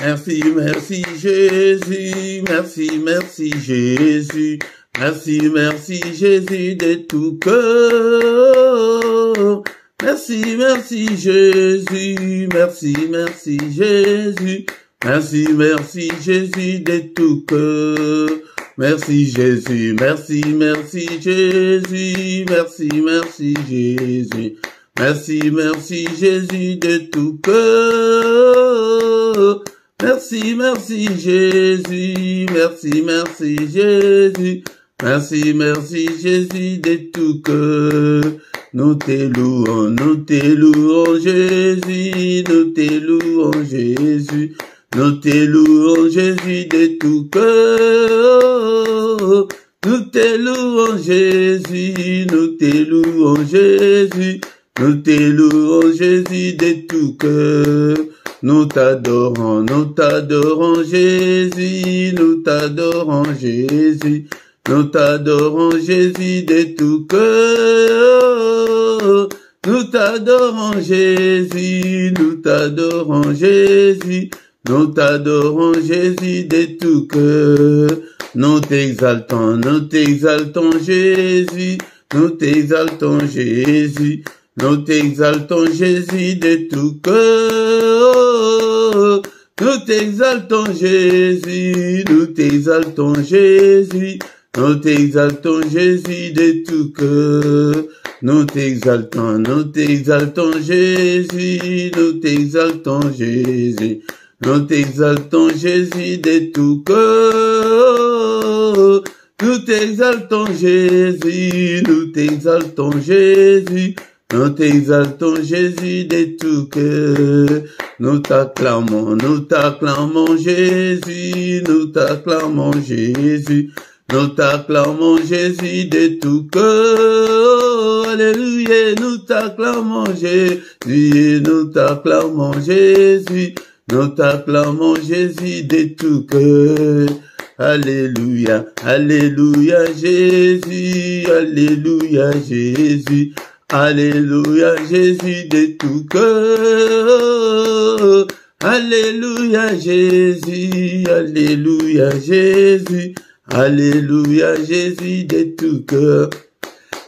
Merci, merci Jésus, merci, merci Jésus, merci, merci Jésus de tout cœur. Merci, merci Jésus, merci, merci Jésus, merci, merci Jésus de tout cœur. Merci Jésus, merci, merci Jésus, merci, merci Jésus, merci, merci Jésus de tout cœur. Merci, merci Jésus, merci, merci Jésus, merci, merci Jésus de tout cœur. Nous te louons Jésus, nous te louons Jésus, nous te louons Jésus de tout cœur. Nous te louons Jésus, nous te louons Jésus, nous te louons Jésus de tout cœur. Nous t'adorons Jésus, nous t'adorons Jésus, nous t'adorons Jésus de tout cœur. Nous t'adorons Jésus, nous t'adorons Jésus, nous t'adorons Jésus de tout cœur. Nous t'exaltons Jésus, nous t'exaltons Jésus, nous t'exaltons Jésus de tout cœur. Nous t'exaltons Jésus, nous t'exaltons Jésus, nous t'exaltons Jésus de tout cœur. Nous t'exaltons Jésus, nous t'exaltons Jésus, nous t'exaltons Jésus de tout cœur. Nous t'exaltons Jésus, nous t'exaltons Jésus, nous t'exaltons Jésus de tout cœur. Nous t'acclamons Jésus, nous t'acclamons Jésus, nous t'acclamons Jésus de tout cœur. Alléluia, nous t'acclamons Jésus, nous t'acclamons Jésus, nous t'acclamons Jésus de tout cœur. Alléluia, alléluia Jésus, alléluia Jésus, alléluia Jésus de tout cœur. Alléluia Jésus, alléluia Jésus, alléluia Jésus de tout cœur.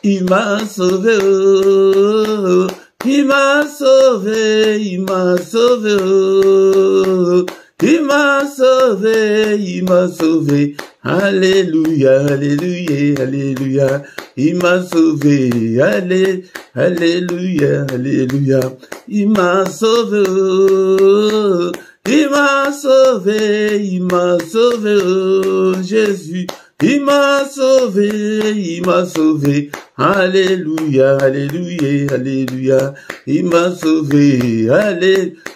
Il m'a sauvé, oh, il m'a sauvé, il m'a sauvé, oh, il m'a sauvé, il m'a sauvé. Alléluia, alléluia, alléluia. Il m'a sauvé, alléluia, alléluia. Il m'a sauvé, oh, il m'a sauvé, il m'a sauvé, oh, Jésus. Il m'a sauvé, il m'a sauvé. Alléluia, alléluia, alléluia. Il m'a sauvé,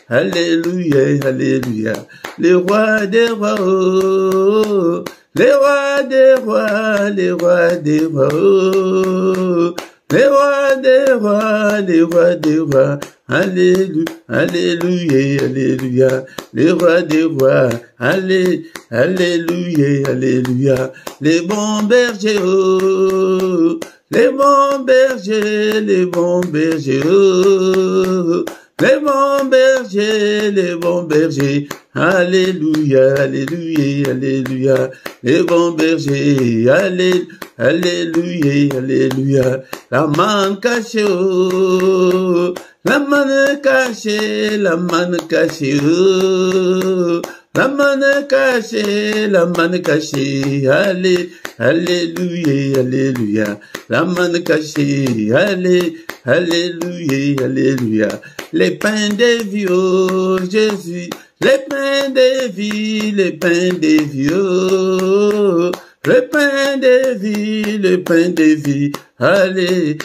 alléluia, alléluia. Les rois des rois, oh, les rois des rois, les rois des rois, oh, les rois des rois, les rois des rois. Alléluia, alléluia, alléluia. Les rois des rois, alléluia, alléluia. Les bons bergers, oh, les bons bergers, les bons bergers, oh, les bons bergers, les bons bergers. Alléluia, alléluia, alléluia. Les bons bergers, alléluia, alléluia. La main cachée, oh, la main cachée, la main cachée, oh, la main cachée, la main cachée. Alléluia, alléluia. La main cachée, alléluia, alléluia. Les pains des vieux, Jésus. Les pains des vies, les pains des vieux, le pain des vies, le pain des vies. Alléluia,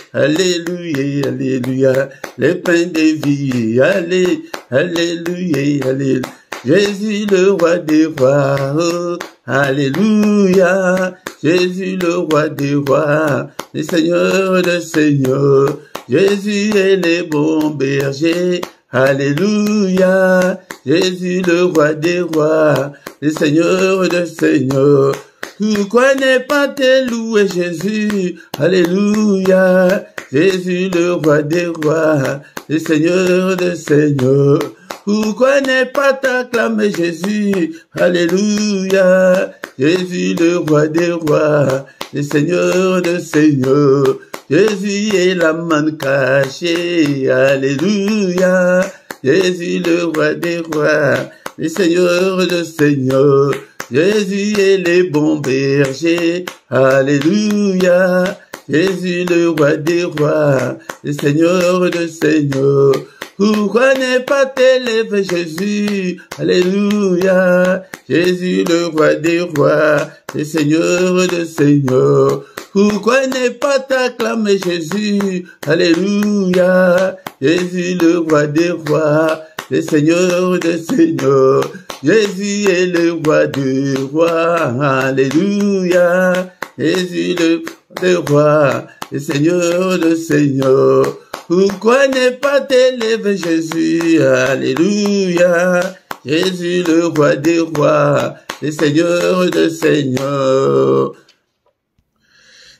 alléluia. Le pain des vies, alléluia, alléluia. Jésus le roi des rois, oh, alléluia. Jésus le roi des rois, le Seigneur des seigneurs. Jésus est le bon berger. Alléluia, Jésus le roi des rois, le Seigneur des seigneurs. Pourquoi ne pas te louer Jésus? Alléluia, Jésus le roi des rois, le Seigneur des seigneurs. Pourquoi ne pas t'acclamer Jésus? Alléluia. Jésus le roi des rois, le Seigneur des seigneurs. Jésus est la manne cachée. Alléluia. Jésus le roi des rois, le Seigneur des seigneurs. Jésus est le bon berger. Alléluia. Jésus le roi des rois, le Seigneur des seigneurs. Pourquoi ne pas t'élever Jésus? Alléluia. Jésus le roi des rois, le Seigneur des seigneurs. Pourquoi ne pas t'acclamer Jésus? Alléluia. Jésus le roi des rois, le Seigneur des seigneurs. Jésus est le roi des rois. Alléluia. Jésus le roi, le Seigneur des seigneurs. Pourquoi ne pas t'élever Jésus? Alléluia. Jésus le roi des rois, le Seigneur des seigneurs.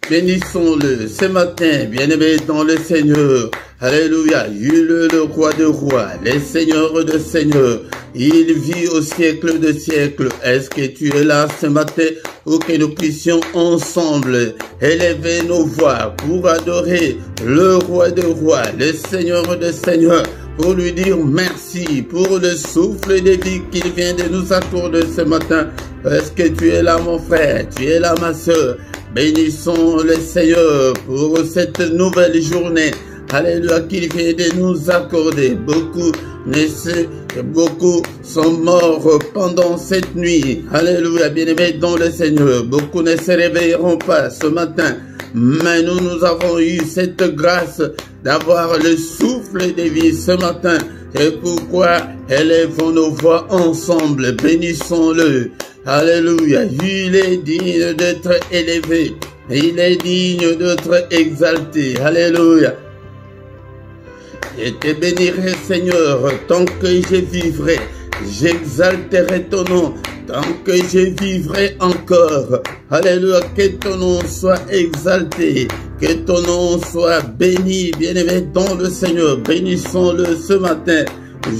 Bénissons-le ce matin, bien-aimé dans le Seigneur. Alléluia. Il est le roi des rois, le Seigneur des seigneurs. Il vit au siècle de siècles. Est-ce que tu es là ce matin pour que nous puissions ensemble élever nos voix pour adorer le roi des rois, le Seigneur des seigneurs, pour lui dire merci pour le souffle de vie qu'il vient de nous accorder ce matin. Est-ce que tu es là mon frère, tu es là ma soeur? Bénissons le Seigneur pour cette nouvelle journée. Alléluia, qu'il vient de nous accorder. Beaucoup sont morts pendant cette nuit. Alléluia, bien-aimés dans le Seigneur. Beaucoup ne se réveilleront pas ce matin. Mais nous avons eu cette grâce d'avoir le souffle de vie ce matin. Et pourquoi élevons nos voix ensemble, bénissons-le. Alléluia, il est digne d'être élevé. Il est digne d'être exalté. Alléluia. Je te bénirai, Seigneur, tant que je vivrai. J'exalterai ton nom, tant que je vivrai encore. Alléluia, que ton nom soit exalté, que ton nom soit béni, bien-aimé dans le Seigneur. Bénissons-le ce matin.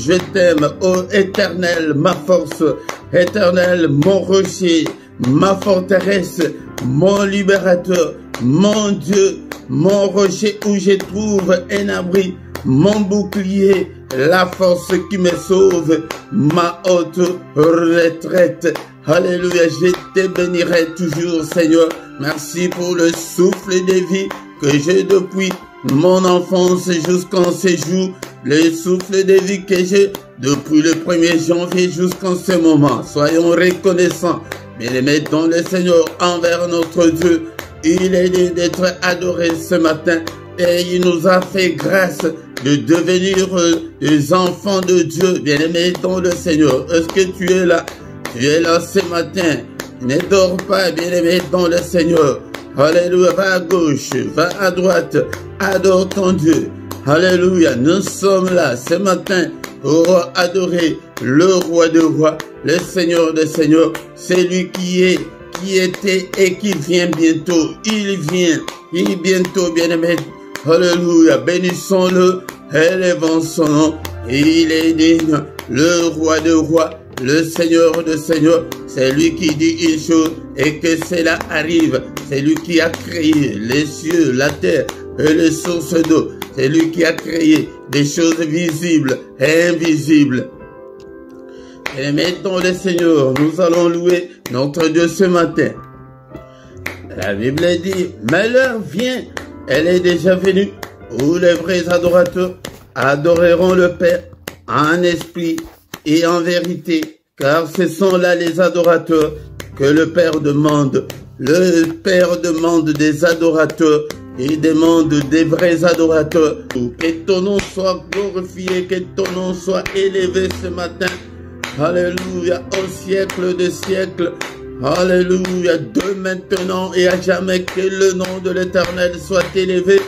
Je t'aime, ô Éternel, ma force, Éternel, mon rocher, ma forteresse, mon libérateur, mon Dieu, mon rocher où je trouve un abri, mon bouclier, la force qui me sauve, ma haute retraite. Alléluia, je te bénirai toujours, Seigneur. Merci pour le souffle de vie que j'ai depuis mon enfance jusqu'en ce jour. Le souffle de vie que j'ai depuis le 1er janvier jusqu'en ce moment. Soyons reconnaissants, bien-aimés dans le Seigneur, envers notre Dieu. Il est digne d'être adoré ce matin et il nous a fait grâce de devenir des enfants de Dieu, bien-aimés dans le Seigneur. Est-ce que tu es là? Tu es là ce matin. Ne dors pas, bien-aimé dans le Seigneur. Alléluia, va à gauche, va à droite, adore ton Dieu. Alléluia, nous sommes là ce matin pour adorer le roi des rois, le Seigneur des seigneurs, celui qui est, qui était et qui vient bientôt. Il vient bientôt, bien-aimé. Alléluia, bénissons-le, élevons son nom. Il est digne, le roi des rois, le Seigneur des seigneurs. C'est lui qui dit une chose et que cela arrive. C'est lui qui a créé les cieux, la terre et les sources d'eau. C'est lui qui a créé des choses visibles et invisibles. Et mettons le Seigneur, nous allons louer notre Dieu ce matin. La Bible dit, mais l'heure vient, elle est déjà venue, où les vrais adorateurs adoreront le Père en esprit et en vérité, car ce sont là les adorateurs que le Père demande. Le Père demande des adorateurs. Il demande des vrais adorateurs. Que ton nom soit glorifié, que ton nom soit élevé ce matin. Alléluia, au siècle des siècles. Alléluia, de maintenant et à jamais, que le nom de l'Éternel soit élevé.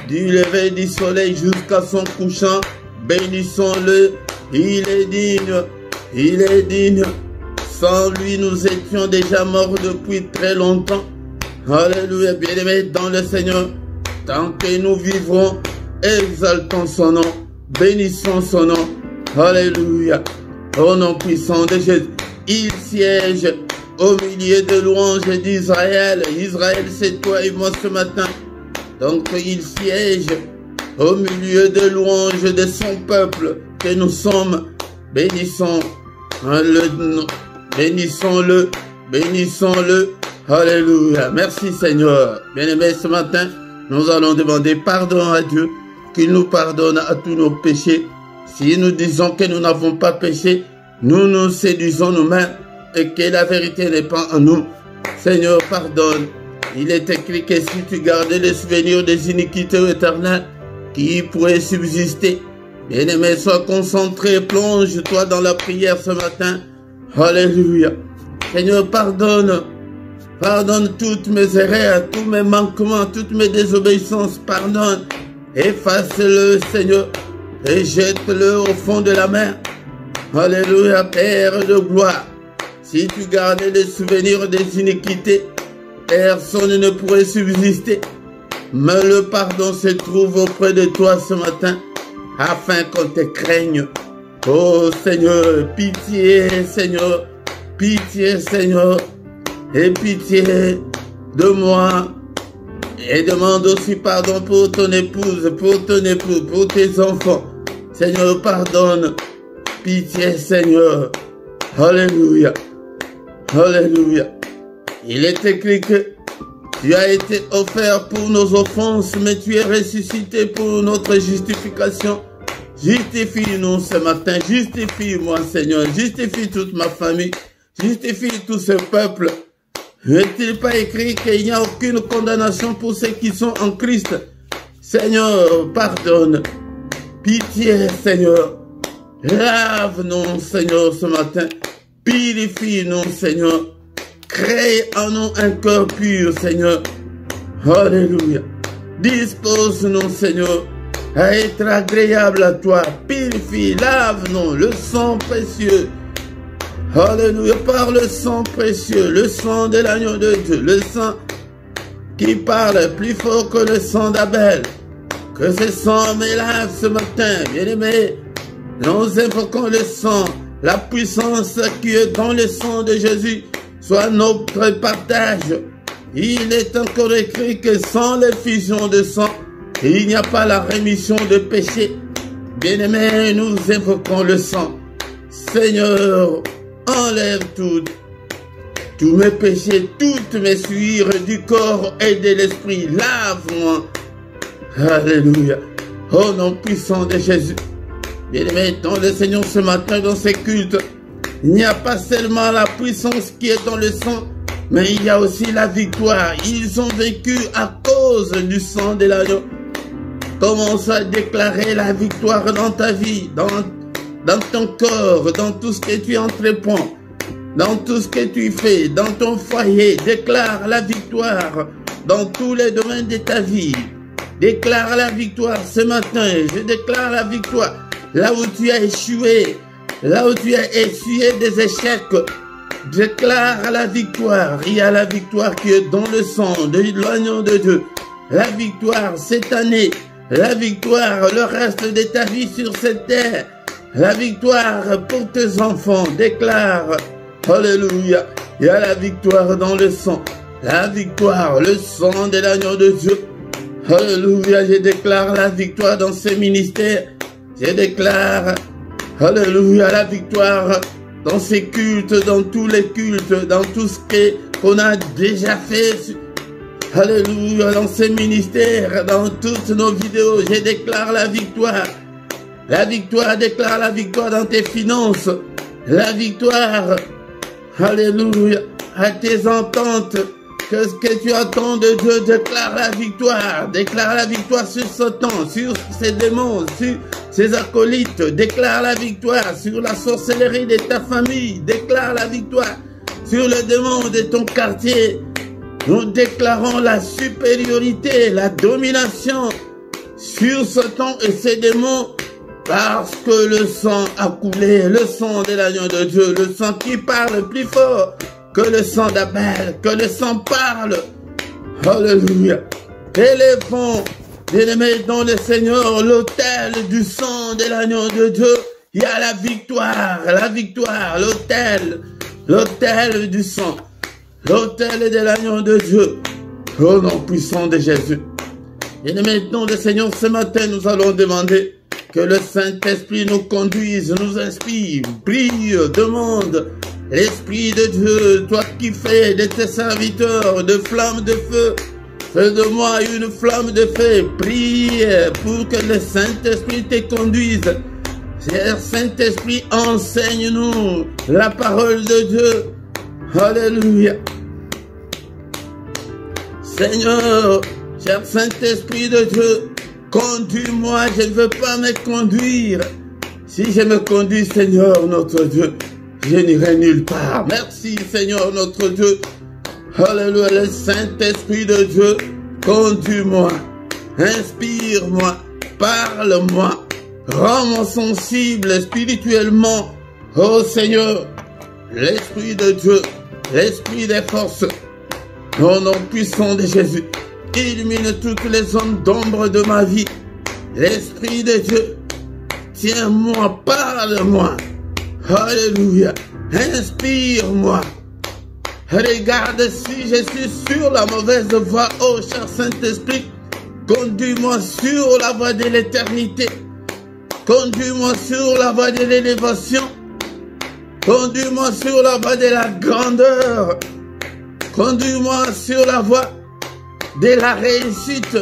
Du lever du soleil jusqu'à son couchant. Bénissons-le. Il est digne. Il est digne. Sans lui, nous étions déjà morts depuis très longtemps. Alléluia, bien-aimés dans le Seigneur. Tant que nous vivrons, exaltons son nom, bénissons son nom. Alléluia. Au nom puissant de Jésus. Il siège au milieu de louanges d'Israël. Israël, c'est toi et moi ce matin. Donc il siège au milieu de louanges de son peuple que nous sommes. Bénissons-le, bénissons-le, bénissons-le. Alléluia. Merci Seigneur. Bien-aimés, ce matin, nous allons demander pardon à Dieu, qu'il nous pardonne à tous nos péchés. Si nous disons que nous n'avons pas péché, nous nous séduisons nous-mêmes et que la vérité n'est pas en nous. Seigneur, pardonne. Il est écrit que si tu gardais les souvenirs des iniquités éternelles qui pourraient subsister, bien-aimé, sois concentré, plonge-toi dans la prière ce matin. Alléluia. Seigneur, pardonne. Pardonne toutes mes erreurs, tous mes manquements, toutes mes désobéissances. Pardonne. Efface-le, Seigneur, et jette-le au fond de la mer. Alléluia, Père de gloire. Si tu gardais les souvenirs des iniquités, personne ne pourrait subsister. Mais le pardon se trouve auprès de toi ce matin, afin qu'on te craigne. Oh Seigneur, pitié Seigneur, pitié Seigneur, et pitié de moi. Et demande aussi pardon pour ton épouse, pour ton époux, pour tes enfants. Seigneur, pardonne. Pitié, Seigneur. Alléluia. Alléluia. Il est écrit que tu as été offert pour nos offenses, mais tu es ressuscité pour notre justification. Justifie-nous ce matin. Justifie-moi, Seigneur. Justifie toute ma famille. Justifie tout ce peuple. N'est-il pas écrit qu'il n'y a aucune condamnation pour ceux qui sont en Christ? Seigneur, pardonne. Pitié, Seigneur. Lave-nous, Seigneur, ce matin. Purifie-nous, Seigneur. Crée en nous un cœur pur, Seigneur. Alléluia. Dispose-nous, Seigneur, à être agréable à toi. Purifie, lave-nous, le sang précieux. Alléluia, par le sang précieux, le sang de l'agneau de Dieu, le sang qui parle plus fort que le sang d'Abel. Que ce sang me lave ce matin, bien-aimés. Nous invoquons le sang, la puissance qui est dans le sang de Jésus, soit notre partage. Il est encore écrit que sans l'effusion de sang, il n'y a pas la rémission de péché. Bien-aimés, nous invoquons le sang. Seigneur, enlève tous mes péchés, toutes mes souillures du corps et de l'esprit. Lave-moi. Alléluia. Au nom puissant de Jésus. Bien-aimés, dans le Seigneur ce matin, dans ces cultes, il n'y a pas seulement la puissance qui est dans le sang, mais il y a aussi la victoire. Ils ont vécu à cause du sang de l'agneau. Commence à déclarer la victoire dans ta vie, dans ton corps, dans tout ce que tu entreprends, dans tout ce que tu fais, dans ton foyer. Déclare la victoire dans tous les domaines de ta vie. Déclare la victoire ce matin. Je déclare la victoire là où tu as échoué, là où tu as essuyé des échecs. Déclare la victoire. Il y a la victoire qui est dans le sang de l'agneau de Dieu. La victoire cette année, la victoire le reste de ta vie sur cette terre. La victoire pour tes enfants, déclare, alléluia, il y a la victoire dans le sang, la victoire, le sang de l'agneau de Dieu, alléluia, je déclare la victoire dans ces ministères, je déclare, alléluia, la victoire dans ces cultes, dans tous les cultes, dans tout ce qu'on a déjà fait, alléluia, dans ces ministères, dans toutes nos vidéos, je déclare la victoire. La victoire, déclare la victoire dans tes finances. La victoire, alléluia, à tes ententes. Qu'est-ce que tu attends de Dieu? Déclare la victoire. Déclare la victoire sur Satan, sur ses démons, sur ses acolytes. Déclare la victoire sur la sorcellerie de ta famille. Déclare la victoire sur le démon de ton quartier. Nous déclarons la supériorité, la domination sur Satan et ses démons. Parce que le sang a coulé, le sang de l'agneau de Dieu, le sang qui parle plus fort que le sang d'Abel, que le sang parle. Alléluia. Élevons, bien-aimés dans le Seigneur, l'autel du sang de l'agneau de Dieu. il y a la victoire, l'autel du sang, l'autel de l'agneau de Dieu, au nom puissant de Jésus. Et maintenant, le Seigneur, ce matin, nous allons demander que le Saint-Esprit nous conduise, nous inspire, brille, demande l'Esprit de Dieu, toi qui fais de tes serviteurs de flammes de feu, fais de moi une flamme de feu, prie pour que le Saint-Esprit te conduise. Cher Saint-Esprit, enseigne-nous la parole de Dieu. Alléluia. Seigneur, cher Saint-Esprit de Dieu, conduis-moi, je ne veux pas me conduire. Si je me conduis, Seigneur, notre Dieu, je n'irai nulle part. Merci, Seigneur, notre Dieu. Alléluia, le Saint-Esprit de Dieu, conduis-moi, inspire-moi, parle-moi, rends-moi sensible spirituellement. Oh Seigneur, l'Esprit de Dieu, l'Esprit des forces, au nom puissant de Jésus, illumine toutes les zones d'ombre de ma vie. L'Esprit de Dieu, tiens-moi, parle-moi. Alléluia, inspire-moi. Regarde si je suis sur la mauvaise voie, oh cher Saint-Esprit, conduis-moi sur la voie de l'éternité, conduis-moi sur la voie de l'élévation, conduis-moi sur la voie de la grandeur, conduis-moi sur la voie de la réussite.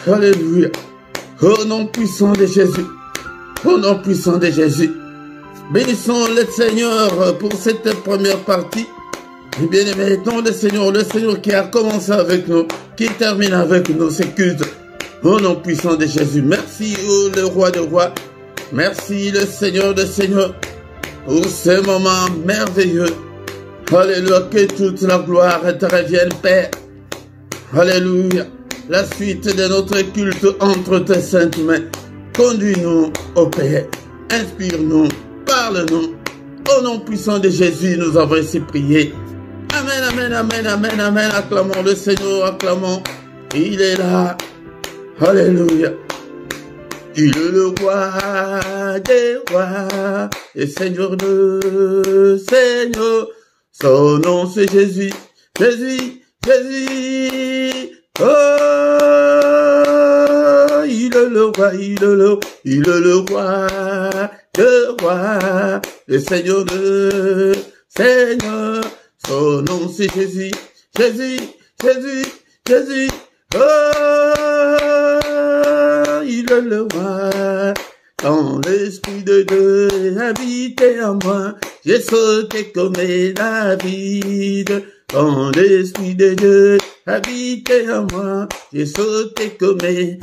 Alléluia, au nom puissant de Jésus, au nom puissant de Jésus. Bénissons le Seigneur pour cette première partie. Et bien aimé, le Seigneur qui a commencé avec nous, qui termine avec nous, c'est culte. Au nom puissant de Jésus. Merci, oh, le roi de rois. Merci, le Seigneur de seigneurs, pour ce moment merveilleux. Alléluia, que toute la gloire te revienne, Père. Alléluia. La suite de notre culte entre tes saintes mains. Conduis-nous, ô Père. Inspire-nous, parle-nous. Au nom puissant de Jésus, nous avons ainsi prié. Amen, amen, amen, amen, amen. Acclamons le Seigneur, acclamons. Il est là. Alléluia. Il est le roi des rois et Seigneur de Seigneur. Son nom c'est Jésus, Jésus, Jésus. Oh, il est le roi, il est le roi de roi et Seigneur de Seigneur. Son nom c'est Jésus, Jésus, Jésus, Jésus. Oh, il est le roi. Quand l'Esprit de Dieu habitait en moi, j'ai sauté comme David. Quand l'Esprit de Dieu habitait en moi, j'ai sauté comme David.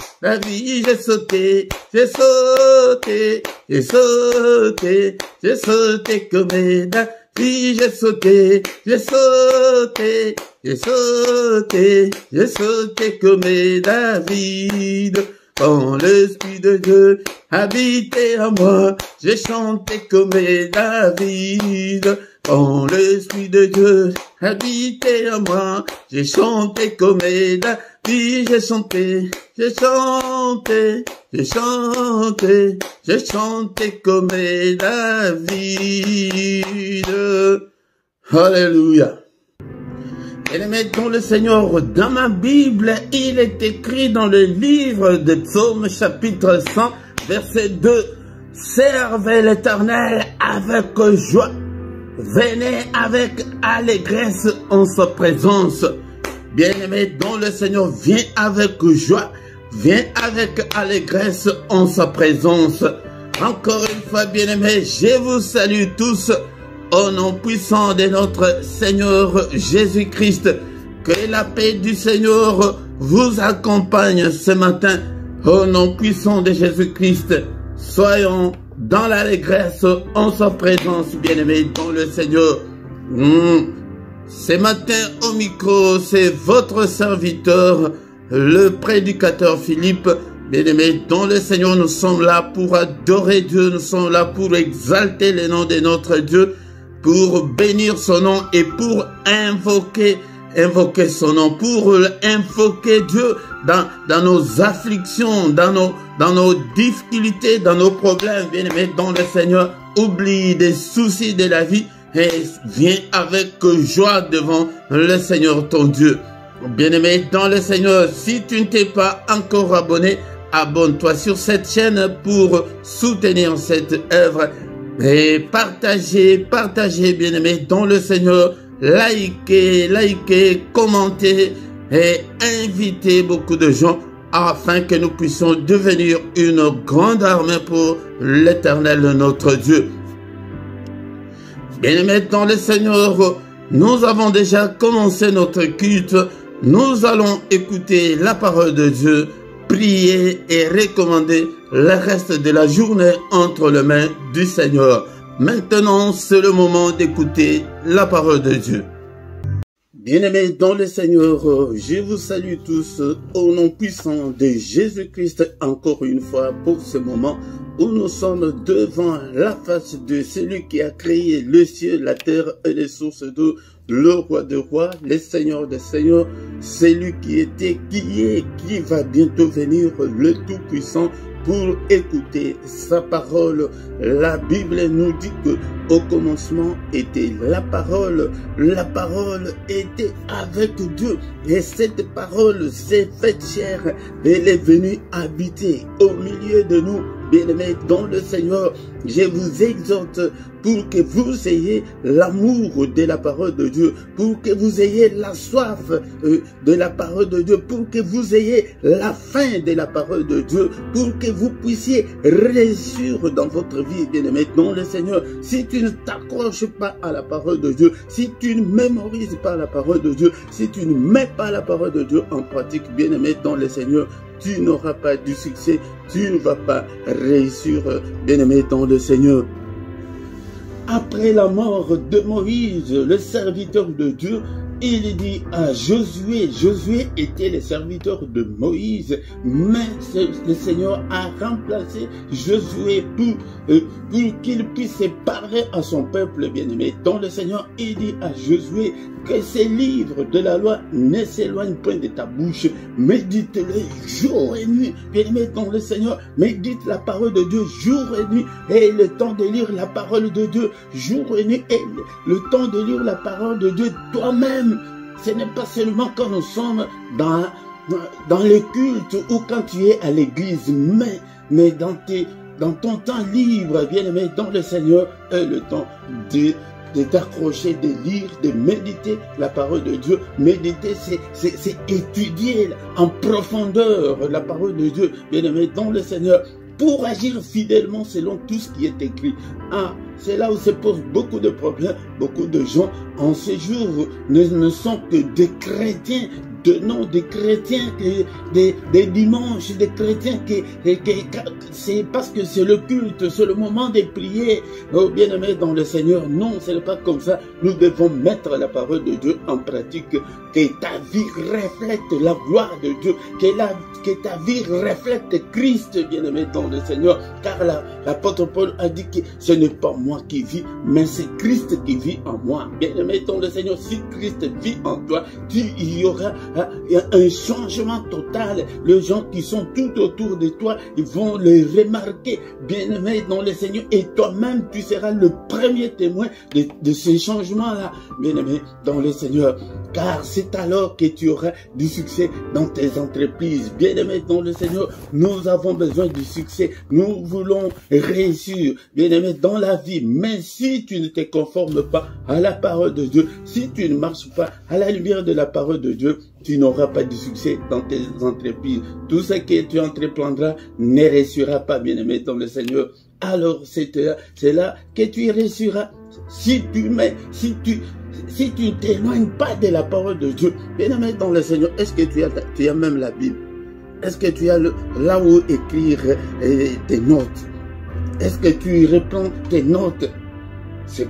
J'ai sauté, j'ai sauté, j'ai sauté, j'ai sauté comme David. J'ai sauté, j'ai sauté, j'ai sauté, j'ai sauté comme David. Quand l'Esprit de Dieu habitait en moi, j'ai chanté comme David. Quand l'Esprit de Dieu habitait en moi, j'ai chanté comme David. J'ai chanté, j'ai chanté, j'ai chanté, j'ai chanté comme David. Alléluia. Et mettons le Seigneur dans ma Bible, il est écrit dans le livre de Psaume chapitre 100, verset 2. Servez l'Éternel avec joie, venez avec allégresse en sa présence. Bien-aimé, dont le Seigneur vient avec joie, vient avec allégresse en sa présence. Encore une fois, bien-aimé, je vous salue tous au nom puissant de notre Seigneur Jésus-Christ. Que la paix du Seigneur vous accompagne ce matin. Au nom puissant de Jésus-Christ, soyons dans l'allégresse en sa présence, bien-aimé, dans le Seigneur. Ce matin au micro, c'est votre serviteur, le prédicateur Philippe. Bien-aimé, dans le Seigneur, nous sommes là pour adorer Dieu, nous sommes là pour exalter le nom de notre Dieu, pour bénir son nom et pour invoquer invoquer son nom, pour invoquer Dieu dans nos afflictions, dans nos difficultés, dans nos problèmes. Bien-aimé dans le Seigneur, oublie des soucis de la vie et viens avec joie devant le Seigneur ton Dieu. Bien-aimé dans le Seigneur, si tu ne t'es pas encore abonné, abonne-toi sur cette chaîne pour soutenir cette œuvre et partagez, bien-aimé dans le Seigneur, likez, commentez et invitez beaucoup de gens afin que nous puissions devenir une grande armée pour l'Éternel notre Dieu. Bien-aimé dans le Seigneur, nous avons déjà commencé notre culte. Nous allons écouter la parole de Dieu, prier et recommander le reste de la journée entre les mains du Seigneur. Maintenant, c'est le moment d'écouter la parole de Dieu. Bien-aimés dans le Seigneur, je vous salue tous au nom puissant de Jésus-Christ encore une fois pour ce moment où nous sommes devant la face de celui qui a créé le ciel, la terre et les sources d'eau, le roi des rois, le Seigneur des seigneurs, celui qui était, qui est, qui va bientôt venir, le Tout-Puissant, pour écouter sa parole. La Bible nous dit que au commencement était la parole était avec Dieu et cette parole s'est faite chair, elle est venue habiter au milieu de nous. Bien-aimés dans le Seigneur, je vous exhorte pour que vous ayez l'amour de la parole de Dieu, pour que vous ayez la soif de la parole de Dieu, pour que vous ayez la faim de la parole de Dieu, pour que vous puissiez réussir dans votre vie, bien-aimés dans le Seigneur. Si tu ne t'accroches pas à la parole de Dieu, si tu ne mémorises pas la parole de Dieu, si tu ne mets pas la parole de Dieu en pratique, bien-aimés dans le Seigneur, tu n'auras pas du succès, tu ne vas pas réussir, bien-aimé dans le Seigneur. Après la mort de Moïse, le serviteur de Dieu, il dit à Josué, Josué était le serviteur de Moïse, mais le Seigneur a remplacé Josué pour qu'il puisse parler à son peuple bien-aimé. Donc le Seigneur, il dit à Josué que ces livres de la loi ne s'éloignent point de ta bouche, médite-les jour et nuit. Bien-aimé dans le Seigneur, médite la parole de Dieu jour et nuit, et le temps de lire la parole de Dieu jour et nuit, et le temps de lire la parole de Dieu toi-même. Ce n'est pas seulement quand nous sommes dans les cultes ou quand tu es à l'église, mais dans ton temps libre, bien-aimé, dans le Seigneur, le temps de t'accrocher, de lire, de méditer la parole de Dieu. Méditer, c'est étudier en profondeur la parole de Dieu, bien-aimé, dans le Seigneur, pour agir fidèlement selon tout ce qui est écrit. Ah, c'est là où se posent beaucoup de problèmes. Beaucoup de gens en ce jour ne sont que des chrétiens, de nom des chrétiens, des dimanches, des chrétiens c'est parce que c'est le culte, c'est le moment de prier. Oh, bien-aimé dans le Seigneur, non, ce n'est pas comme ça. Nous devons mettre la parole de Dieu en pratique, que ta vie reflète la gloire de Dieu, que ta vie reflète Christ, bien-aimé dans le Seigneur, car l'apôtre Paul a dit que ce n'est pas moi qui vis, mais c'est Christ qui vit en moi. Bien-aimé dans le Seigneur, si Christ vit en toi, il y aura un changement total. Les gens qui sont tout autour de toi, ils vont le remarquer, bien-aimé dans le Seigneur, et toi-même, tu seras le premier témoin de ces changements-là, bien-aimé dans le Seigneur, car c'est alors que tu auras du succès dans tes entreprises. Bien-aimé dans le Seigneur, nous avons besoin du succès, nous voulons réussir, bien-aimé, dans la vie, mais si tu ne te conformes pas à la parole de Dieu, si tu ne marches pas à la lumière de la parole de Dieu, tu n'auras pas de succès dans tes entreprises. Tout ce que tu entreprendras ne réussira pas, bien-aimé dans le Seigneur. Alors c'est là que tu réussiras. Si tu ne t'éloignes pas de la parole de Dieu, bien-aimé dans le Seigneur, est-ce que tu as même la Bible? Est-ce que tu as là où écrire tes notes? Est-ce que tu reprends tes notes? C'est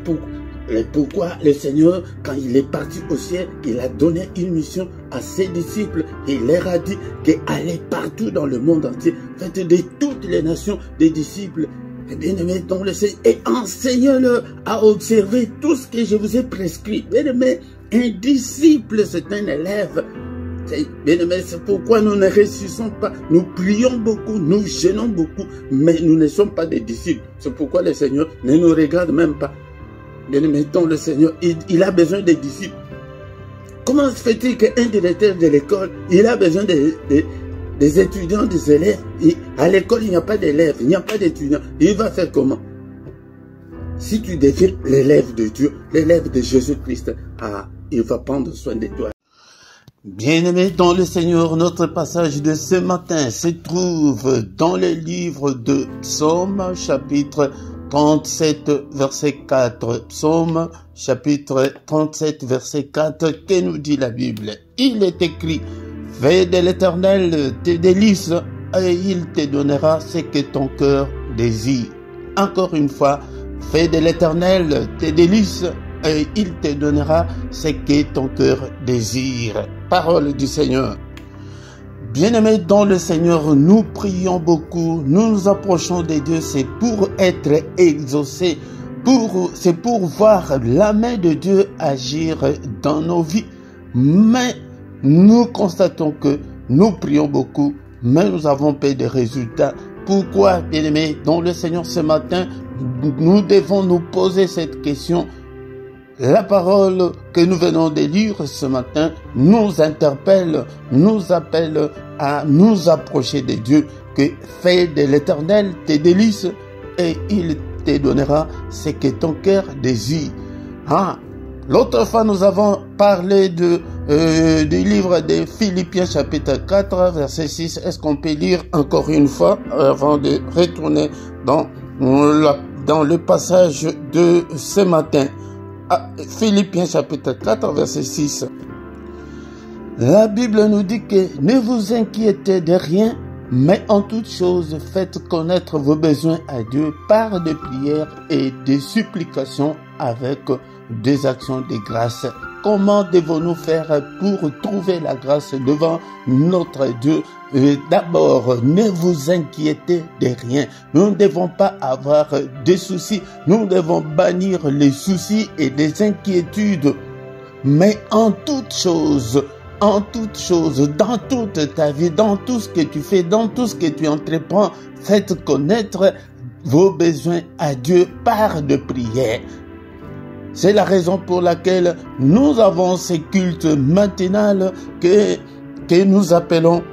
pourquoi le Seigneur, quand il est parti au ciel, il a donné une mission à ses disciples. Et il leur a dit qu'aller partout dans le monde entier, faites de toutes les nations des disciples. Et bien-aimés dans le Seigneur, et enseignez-leur à observer tout ce que je vous ai prescrit. Bien-aimés, Un disciple, c'est un élève. Bien-aimé, c'est pourquoi nous ne réussissons pas. Nous prions beaucoup, nous jeûnons beaucoup, mais nous ne sommes pas des disciples. C'est pourquoi le Seigneur ne nous regarde même pas. Bien-aimé, donc le Seigneur, il a besoin des disciples. Comment se fait-il qu'un directeur de l'école, il a besoin des étudiants, des élèves? À l'école, il n'y a pas d'élèves, il n'y a pas d'étudiants. Il va faire comment? Si tu deviens l'élève de Dieu, l'élève de Jésus-Christ, il va prendre soin de toi. Bien-aimés dans le Seigneur, notre passage de ce matin se trouve dans le livre de Psaume, chapitre 37, verset 4. Psaume, chapitre 37, verset 4, que nous dit la Bible? Il est écrit, « Fais de l'Éternel tes délices, et il te donnera ce que ton cœur désire. » Encore une fois, « Fais de l'Éternel tes délices, et il te donnera ce que ton cœur désire. » Parole du Seigneur. Bien-aimés dans le Seigneur, nous prions beaucoup, nous nous approchons de Dieu, c'est pour être exaucés, c'est pour voir la main de Dieu agir dans nos vies. Mais nous constatons que nous prions beaucoup, mais nous avons peu de résultats. Pourquoi, bien-aimés dans le Seigneur, ce matin, nous devons nous poser cette question? La parole que nous venons de lire ce matin nous interpelle, nous appelle à nous approcher de Dieu, que fais de l'Éternel tes délices et il te donnera ce que ton cœur désire. L'autre fois, nous avons parlé du livre de Philippiens chapitre 4, verset 6. Est-ce qu'on peut lire encore une fois avant de retourner dans le passage de ce matin? Philippiens chapitre 4, verset 6. La Bible nous dit que ne vous inquiétez de rien, mais en toute chose faites connaître vos besoins à Dieu par des prières et des supplications avec des actions de grâce. Comment devons-nous faire pour trouver la grâce devant notre Dieu? D'abord, ne vous inquiétez de rien. Nous ne devons pas avoir de soucis. Nous devons bannir les soucis et les inquiétudes. Mais en toute chose, dans toute ta vie, dans tout ce que tu fais, dans tout ce que tu entreprends, faites connaître vos besoins à Dieu par de prières. C'est la raison pour laquelle nous avons ces cultes matinales que nous appelons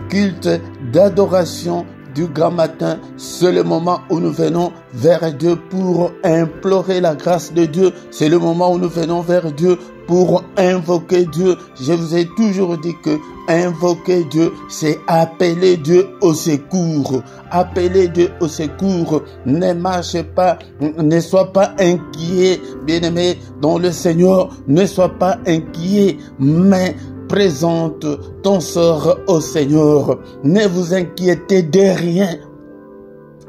culte d'adoration du grand matin. C'est le moment où nous venons vers Dieu pour implorer la grâce de Dieu. C'est le moment où nous venons vers Dieu pour invoquer Dieu. Je vous ai toujours dit que invoquer Dieu, c'est appeler Dieu au secours. Appeler Dieu au secours. Ne marche pas, ne sois pas inquiet, bien-aimé dans le Seigneur. Ne sois pas inquiet, mais présente ton sort au Seigneur. Ne vous inquiétez de rien.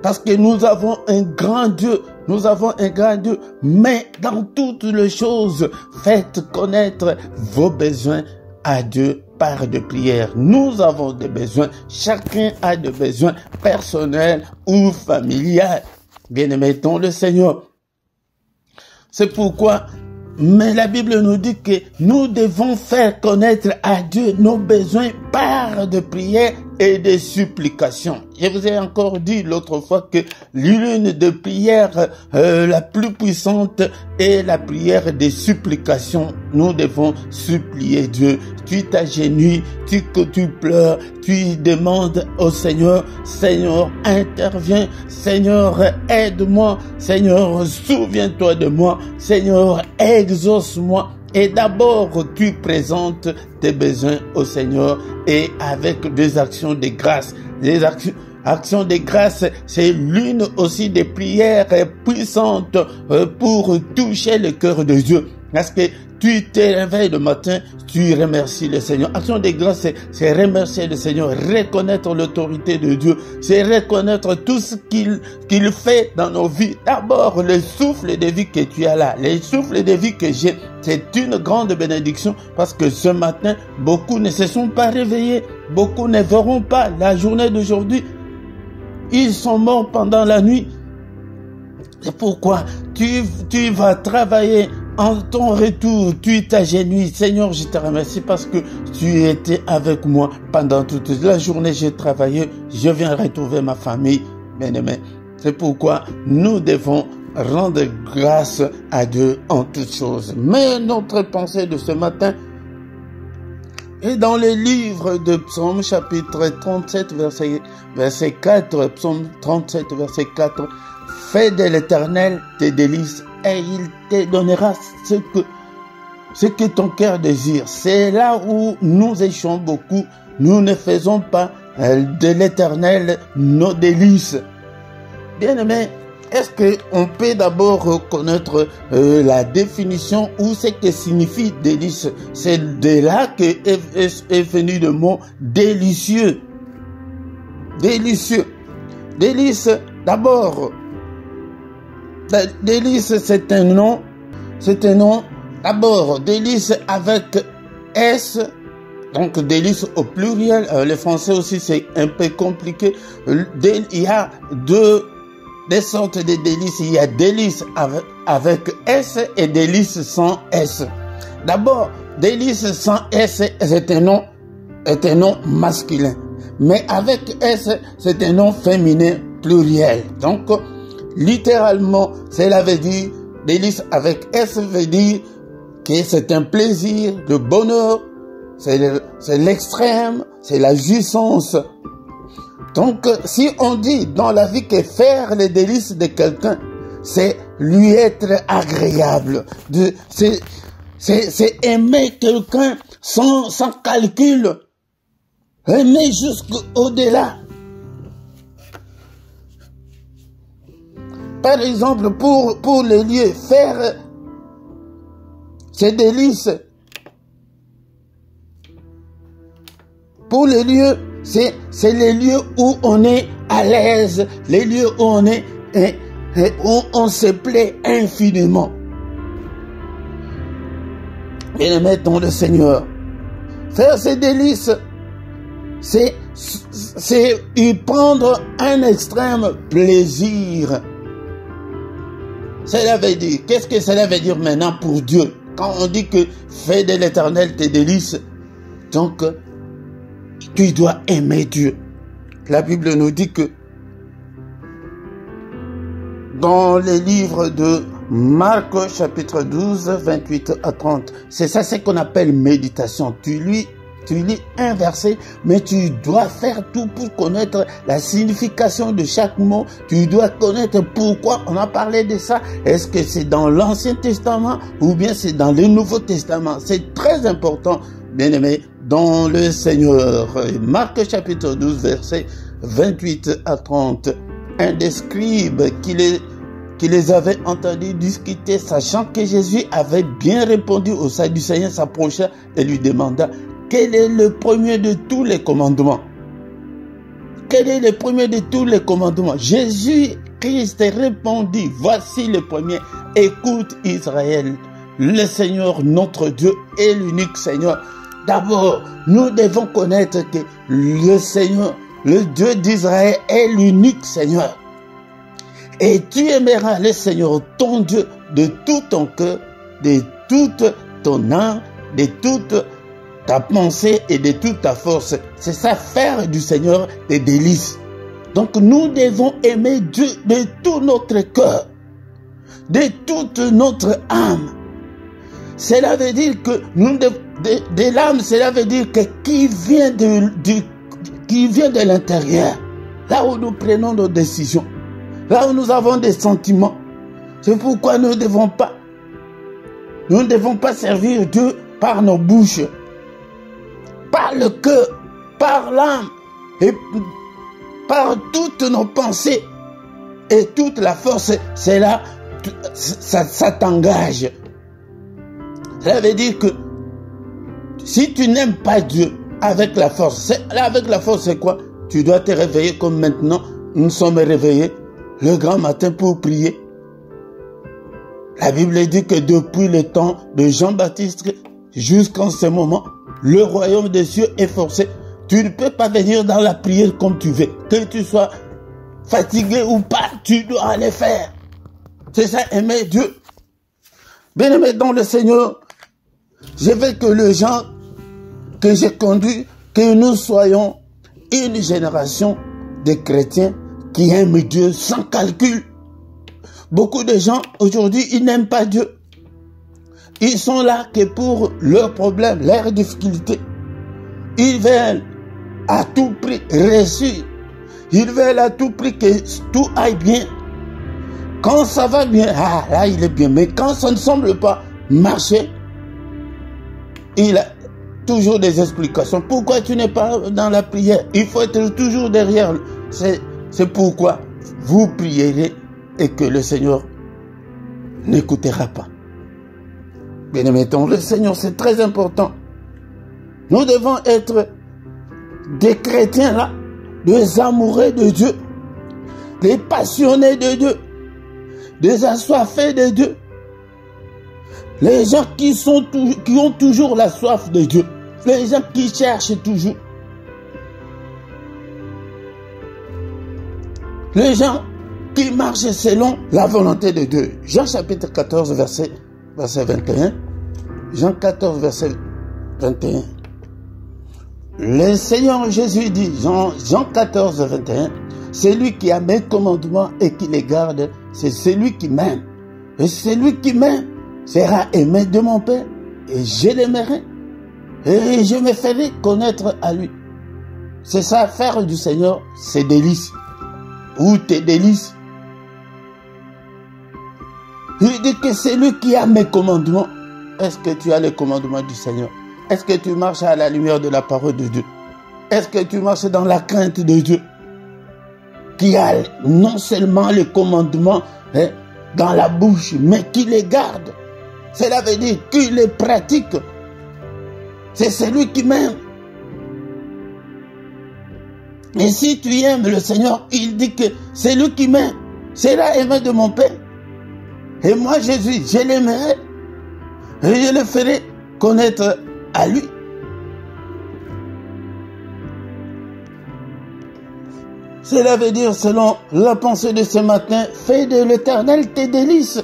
Parce que nous avons un grand Dieu. Nous avons un grand Dieu. Mais dans toutes les choses, faites connaître vos besoins à Dieu par de prières. Nous avons des besoins. Chacun a des besoins personnels ou familiaux. Bien-aimés dans le Seigneur. C'est pourquoi mais la Bible nous dit que nous devons faire connaître à Dieu nos besoins par de prières et de supplications. Je vous ai encore dit l'autre fois que l'une des prières la plus puissante est la prière des supplications. Nous devons supplier Dieu. Tu t'agenouilles, tu pleures, tu demandes au Seigneur, Seigneur, interviens, Seigneur, aide-moi, Seigneur, souviens-toi de moi, Seigneur, exauce-moi. Et d'abord, tu présentes tes besoins au Seigneur et avec des actions de grâce. Des actions de grâce, c'est l'une aussi des prières puissantes pour toucher le cœur de Dieu. Parce que tu te réveilles le matin, tu remercies le Seigneur. Action de grâce, c'est remercier le Seigneur, reconnaître l'autorité de Dieu, c'est reconnaître tout ce qu'il fait dans nos vies. D'abord, le souffle de vie que tu as là, le souffle de vie que j'ai, c'est une grande bénédiction parce que ce matin, beaucoup ne se sont pas réveillés, beaucoup ne verront pas la journée d'aujourd'hui. Ils sont morts pendant la nuit. C'est pourquoi tu vas travailler en ton retour, tu t'agenouilles. Seigneur, je te remercie parce que tu étais avec moi pendant toute la journée. J'ai travaillé, je viens retrouver ma famille. Bien-aimé, c'est pourquoi nous devons rendre grâce à Dieu en toutes choses. Mais notre pensée de ce matin est dans le livre de Psaume chapitre 37 verset 4. Psaume 37 verset 4. Fais de l'Éternel tes délices et il te donnera ce que ton cœur désire. C'est là où nous échouons beaucoup. Nous ne faisons pas de l'Éternel nos délices. Bien-aimé, est-ce qu'on peut d'abord reconnaître la définition ou ce que signifie délice? C'est de là que est venu le mot délicieux. Délicieux. Délice, d'abord. Délice, c'est un nom. D'abord, délice avec S. Donc, délice au pluriel. Le français aussi, c'est un peu compliqué. Il y a des sortes de délices. Il y a délice avec S et délice sans S. D'abord, délice sans S, c'est un nom masculin. Mais avec S, c'est un nom féminin pluriel. Donc, littéralement, cela veut dire, délice avec S veut dire que c'est un plaisir, le bonheur, c'est l'extrême, c'est la jouissance. Donc, si on dit dans la vie que faire les délices de quelqu'un, c'est lui être agréable, c'est aimer quelqu'un sans calcul, aimer jusqu'au-delà. Par exemple, pour les lieux, faire ces délices. Pour les lieux, c'est les lieux où on est à l'aise, les lieux où on se plaît infiniment. Bien-aimés dans le Seigneur, faire ces délices, c'est y prendre un extrême plaisir. Cela veut dire, qu'est-ce que cela veut dire maintenant pour Dieu? Quand on dit que fais de l'Éternel tes délices, donc tu dois aimer Dieu. La Bible nous dit que dans les livres de Marc chapitre 12, 28 à 30, c'est ça ce qu'on appelle méditation. Tu lis un verset, mais tu dois faire tout pour connaître la signification de chaque mot. Tu dois connaître pourquoi on a parlé de ça. Est-ce que c'est dans l'Ancien Testament ou bien c'est dans le Nouveau Testament? C'est très important, bien-aimé, dans le Seigneur. Marc chapitre 12, verset 28 à 30. Un des scribes qui les avait entendus discuter, sachant que Jésus avait bien répondu aux Sadducéens, s'approcha et lui demanda: quel est le premier de tous les commandements? Quel est le premier de tous les commandements? Jésus-Christ répondit: voici le premier. Écoute Israël, le Seigneur notre Dieu est l'unique Seigneur. D'abord, nous devons connaître que le Seigneur, le Dieu d'Israël est l'unique Seigneur. Et tu aimeras le Seigneur ton Dieu de tout ton cœur, de toute ton âme, de toute ta pensée et de toute ta force. C'est ça, faire du Seigneur des délices. Donc nous devons aimer Dieu de tout notre cœur, de toute notre âme. Cela veut dire que de l'âme, cela veut dire que qui vient de l'intérieur, là où nous prenons nos décisions, là où nous avons des sentiments. C'est pourquoi nous ne devons pas servir Dieu par nos bouches, par le cœur, par l'âme et par toutes nos pensées et toute la force. C'est là, ça t'engage. Ça veut dire que si tu n'aimes pas Dieu avec la force, avec la force c'est quoi? Tu dois te réveiller comme maintenant nous sommes réveillés le grand matin pour prier. La Bible dit que depuis le temps de Jean-Baptiste jusqu'en ce moment, le royaume des cieux est forcé. Tu ne peux pas venir dans la prière comme tu veux. Que tu sois fatigué ou pas, tu dois aller faire. C'est ça, aimer Dieu. Bien-aimés dans le Seigneur, je veux que les gens que j'ai conduits, que nous soyons une génération de chrétiens qui aiment Dieu sans calcul. Beaucoup de gens aujourd'hui, ils n'aiment pas Dieu. Ils sont là que pour leurs problèmes, leurs difficultés. Ils veulent à tout prix réussir. Ils veulent à tout prix que tout aille bien. Quand ça va bien, ah là il est bien. Mais quand ça ne semble pas marcher, il a toujours des explications. Pourquoi tu n'es pas dans la prière? Il faut être toujours derrière. C'est pourquoi vous prierez et que le Seigneur n'écoutera pas. Bien-aimés, le Seigneur, c'est très important. Nous devons être des chrétiens là, des amoureux de Dieu, des passionnés de Dieu, des assoiffés de Dieu. Les gens qui ont toujours la soif de Dieu. Les gens qui cherchent toujours. Les gens qui marchent selon la volonté de Dieu. Jean chapitre 14, verset 21. Jean 14, verset 21. Le Seigneur Jésus dit, Jean 14, 21, celui qui a mes commandements et qui les garde, c'est celui qui m'aime. Et celui qui m'aime sera aimé de mon Père, et je l'aimerai, et je me ferai connaître à lui. C'est ça, faire du Seigneur, c'est délices. Ou tes délices. Il dit que c'est lui qui a mes commandements. Est-ce que tu as les commandements du Seigneur? Est-ce que tu marches à la lumière de la parole de Dieu? Est-ce que tu marches dans la crainte de Dieu? Qui a non seulement les commandements dans la bouche, mais qui les garde. Cela veut dire qu'il les pratique. C'est celui qui m'aime. Et si tu aimes le Seigneur, il dit que c'est lui qui m'aime. Sera aimé de mon Père. Et moi, Jésus, je l'aimerai. Et je le ferai connaître à lui. Cela veut dire, selon la pensée de ce matin, fais de l'Éternel tes délices.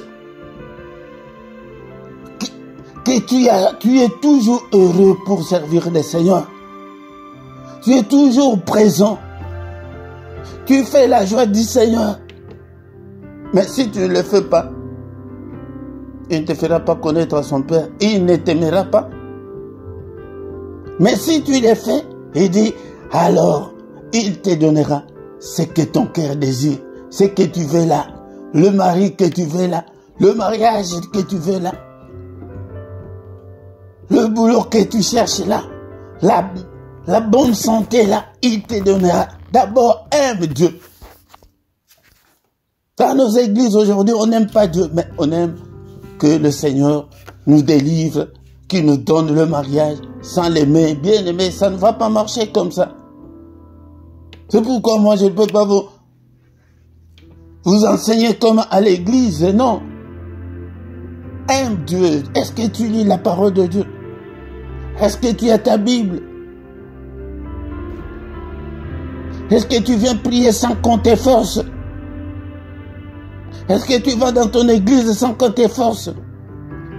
Que tu es toujours heureux pour servir le Seigneur. Tu es toujours présent. Tu fais la joie du Seigneur. Mais si tu ne le fais pas, il ne te fera pas connaître à son Père. Il ne t'aimera pas. Mais si tu le fais, il dit, alors il te donnera ce que ton cœur désire, ce que tu veux là, le mari que tu veux là, le mariage que tu veux là, le boulot que tu cherches là, la bonne santé là, il te donnera. D'abord, aime Dieu. Dans nos églises aujourd'hui, on n'aime pas Dieu, mais on aime que le Seigneur nous délivre, qu'il nous donne le mariage. Sans l'aimer, bien aimé, ça ne va pas marcher comme ça. C'est pourquoi moi je ne peux pas vous enseigner comme à l'église, non. Aime Dieu. Est-ce que tu lis la parole de Dieu? Est-ce que tu as ta Bible? Est-ce que tu viens prier sans compter force? Est-ce que tu vas dans ton église sans compter force?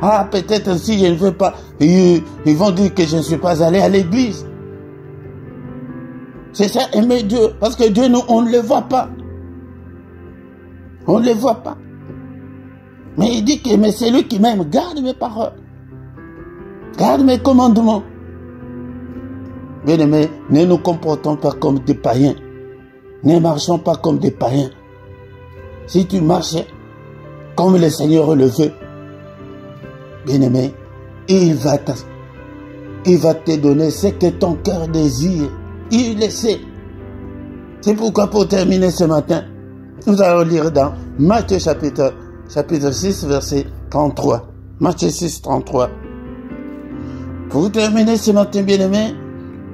Ah, peut-être si je ne veux pas, ils vont dire que je ne suis pas allé à l'église. C'est ça, aimer Dieu. Parce que Dieu, nous, on ne le voit pas. On ne le voit pas. Mais il dit que mais c'est lui qui m'aime. Garde mes paroles. Garde mes commandements. Bien aimés, ne nous comportons pas comme des païens. Ne marchons pas comme des païens. Si tu marches comme le Seigneur le veut, bien aimé, il va te donner ce que ton cœur désire. Il le sait. C'est pourquoi pour terminer ce matin, nous allons lire dans Matthieu chapitre 6, verset 33. Matthieu 6, 33. Pour terminer ce matin, bien aimé,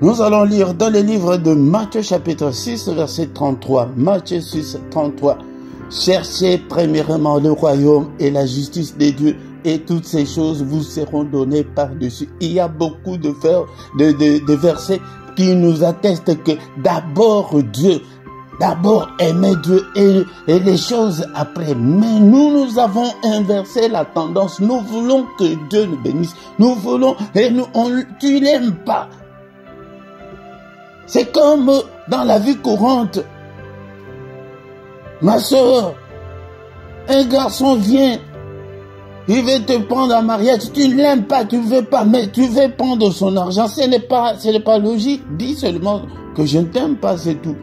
nous allons lire dans le livre de Matthieu chapitre 6, verset 33. Matthieu 6, 33. Cherchez premièrement le royaume et la justice de Dieu, et toutes ces choses vous seront données par-dessus. Il y a beaucoup de versets qui nous attestent que d'abord Dieu, d'abord aimer Dieu et les choses après. Mais nous avons inversé la tendance. Nous voulons que Dieu nous bénisse. Nous voulons, et tu l'aimes pas. C'est comme dans la vie courante. Ma soeur, un garçon vient, il veut te prendre en mariage, tu ne l'aimes pas, tu ne veux pas, mais tu veux prendre son argent. Ce n'est pas logique. Dis seulement que je ne t'aime pas, c'est tout.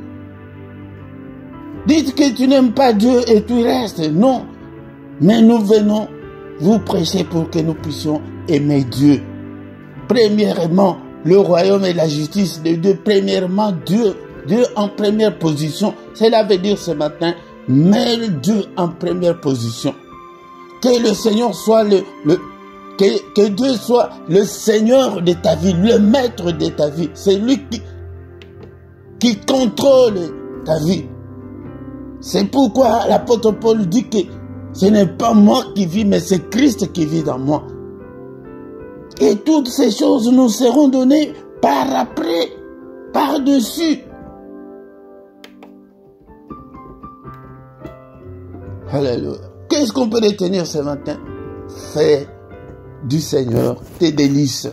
Dites que tu n'aimes pas Dieu et tu restes. Non. Mais nous venons vous prêcher pour que nous puissions aimer Dieu. Premièrement, le royaume et la justice de Dieu. Premièrement, Dieu en première position. Cela veut dire ce matin, mets Dieu en première position. Que le Seigneur soit que Dieu soit le Seigneur de ta vie, le maître de ta vie. C'est lui qui contrôle ta vie. C'est pourquoi l'apôtre Paul dit que ce n'est pas moi qui vis, mais c'est Christ qui vit dans moi. Et toutes ces choses nous seront données par après, par-dessus. Alléluia. Qu'est-ce qu'on peut retenir ce matin? Fais du Seigneur tes délices.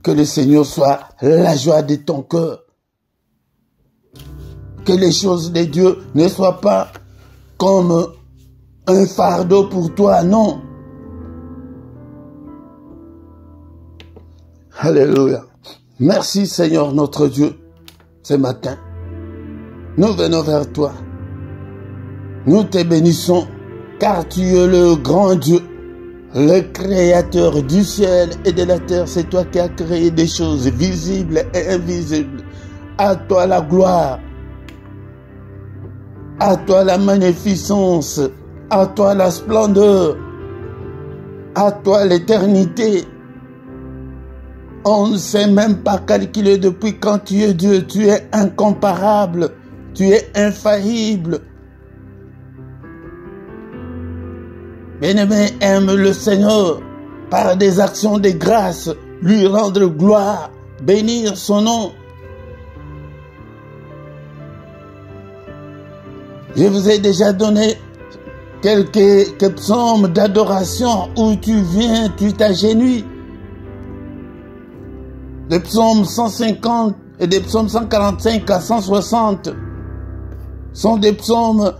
Que le Seigneur soit la joie de ton cœur. Que les choses de Dieu ne soient pas comme un fardeau pour toi, non. Alléluia. Merci Seigneur notre Dieu, ce matin. Nous venons vers toi. Nous te bénissons, car tu es le grand Dieu, le créateur du ciel et de la terre. C'est toi qui as créé des choses visibles et invisibles. À toi la gloire, à toi la magnificence, à toi la splendeur, à toi l'éternité. On ne sait même pas calculer depuis quand tu es Dieu. Tu es incomparable, tu es infaillible. Bien-aimé, aime le Seigneur par des actions de grâce, lui rendre gloire, bénir son nom. Je vous ai déjà donné quelques psaumes d'adoration où tu viens, tu t'agenouilles. Des psaumes 150 et des psaumes 145 à 160 sont des psaumes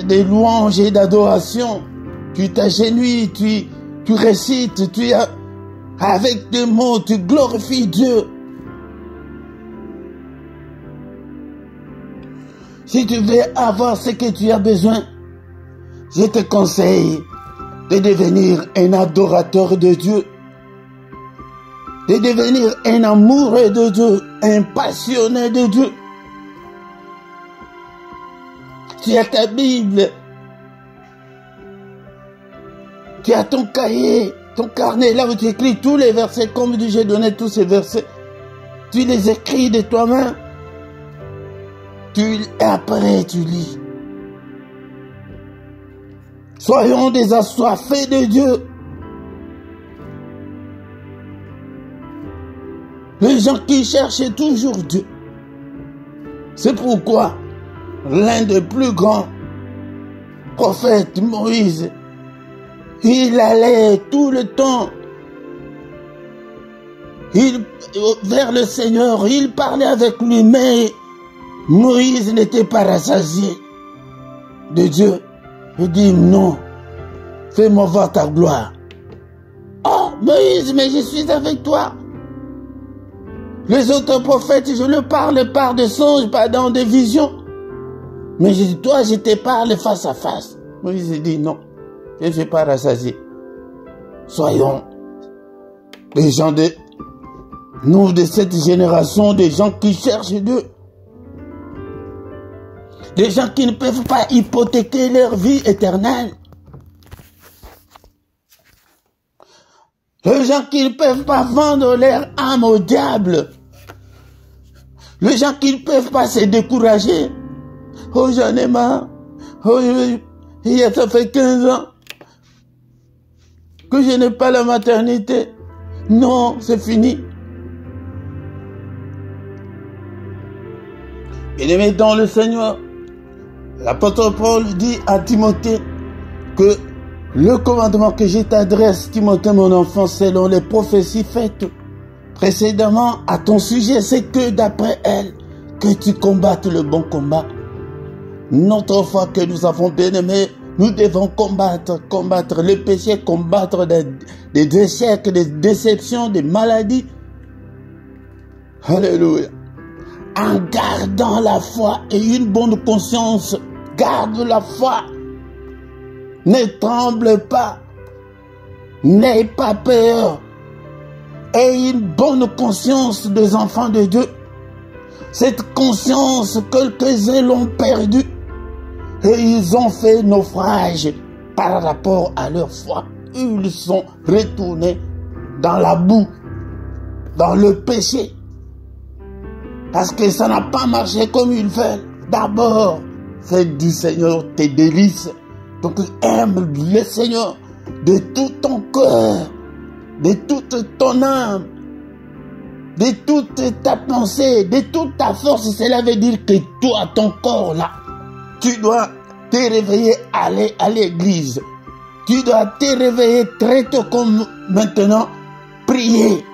des louanges et d'adoration. Tu t'agenouilles, tu récites, avec des mots, tu glorifies Dieu. Si tu veux avoir ce que tu as besoin, je te conseille de devenir un adorateur de Dieu, de devenir un amoureux de Dieu, un passionné de Dieu. Tu as ta Bible, tu as ton cahier, ton carnet, là où tu écris tous les versets, comme j'ai donné tous ces versets. Tu les écris de toi-même. Et après tu lis. Soyons des assoiffés de Dieu. Les gens qui cherchent toujours Dieu. C'est pourquoi l'un des plus grands prophètes, Moïse, il allait tout le temps vers le Seigneur, il parlait avec lui, mais Moïse n'était pas rassasié de Dieu. Il dit non, fais-moi voir ta gloire. Oh Moïse, mais je suis avec toi. Les autres prophètes, je leur parle par des songes, pas dans des visions. Mais toi, je te parle face à face. Moïse dit non, je ne suis pas rassasié. Soyons des gens nous de cette génération, des gens qui cherchent Dieu. Des gens qui ne peuvent pas hypothéquer leur vie éternelle. Les gens qui ne peuvent pas vendre leur âme au diable. Les gens qui ne peuvent pas se décourager. Oh, j'en ai marre. Oh, ça fait 15 ans que je n'ai pas la maternité. Non, c'est fini. Bien-aimé dans le Seigneur, l'apôtre Paul dit à Timothée que le commandement que je t'adresse, Timothée mon enfant, selon les prophéties faites précédemment à ton sujet, c'est que d'après elles, que tu combattes le bon combat. Notre foi que nous avons bien aimé, nous devons combattre le péché, combattre des échecs, des déceptions, des maladies. Alléluia. En gardant la foi et une bonne conscience, garde la foi. Ne tremble pas. N'aie pas peur. Aie une bonne conscience des enfants de Dieu. Cette conscience, quelques-uns l'ont perdue. Et ils ont fait naufrage par rapport à leur foi. Ils sont retournés dans la boue, dans le péché. Parce que ça n'a pas marché comme ils veulent. D'abord, fais du Seigneur tes délices. Donc aime le Seigneur de tout ton cœur, de toute ton âme, de toute ta pensée, de toute ta force. Cela veut dire que toi, ton corps là, tu dois te réveiller, aller à l'église. Tu dois te réveiller très tôt comme maintenant, prier.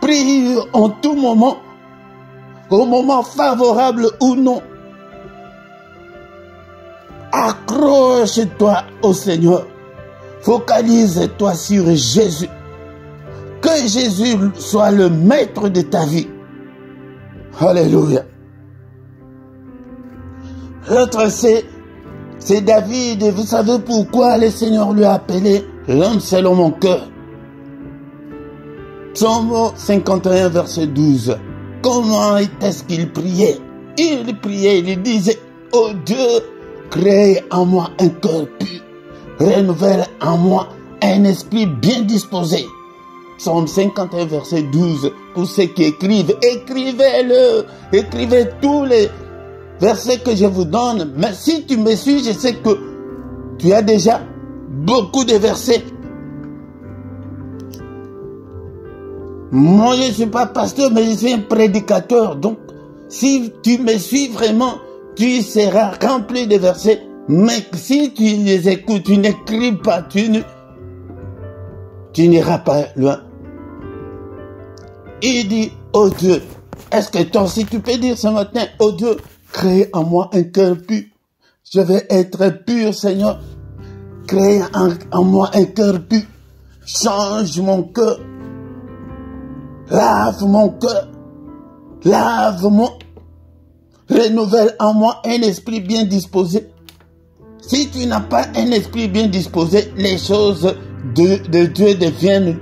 Prie en tout moment, au moment favorable ou non. Accroche-toi au Seigneur. Focalise-toi sur Jésus. Que Jésus soit le maître de ta vie. Alléluia. L'autre, c'est David. Et vous savez pourquoi le Seigneur lui a appelé l'homme selon mon cœur. Psaume 51, verset 12. Comment est-ce qu'il priait? Il priait, il disait, oh Dieu, crée en moi un cœur pur, renouvelle en moi un esprit bien disposé. Psaume 51, verset 12. Pour ceux qui écrivent, écrivez-le, écrivez tous les versets que je vous donne. Mais si tu me suis, je sais que tu as déjà beaucoup de versets. Moi, je ne suis pas pasteur, mais je suis un prédicateur. Donc, si tu me suis vraiment, tu seras rempli de versets. Mais si tu les écoutes, tu n'écris pas, tu n'iras pas loin. Il dit, oh Dieu, est-ce que toi aussi tu peux dire ce matin, oh Dieu, crée en moi un cœur pur. Je vais être pur, Seigneur. Crée en moi un cœur pur. Change mon cœur. Lave mon cœur. Lave-moi. Renouvelle en moi un esprit bien disposé. Si tu n'as pas un esprit bien disposé, les choses de Dieu deviennent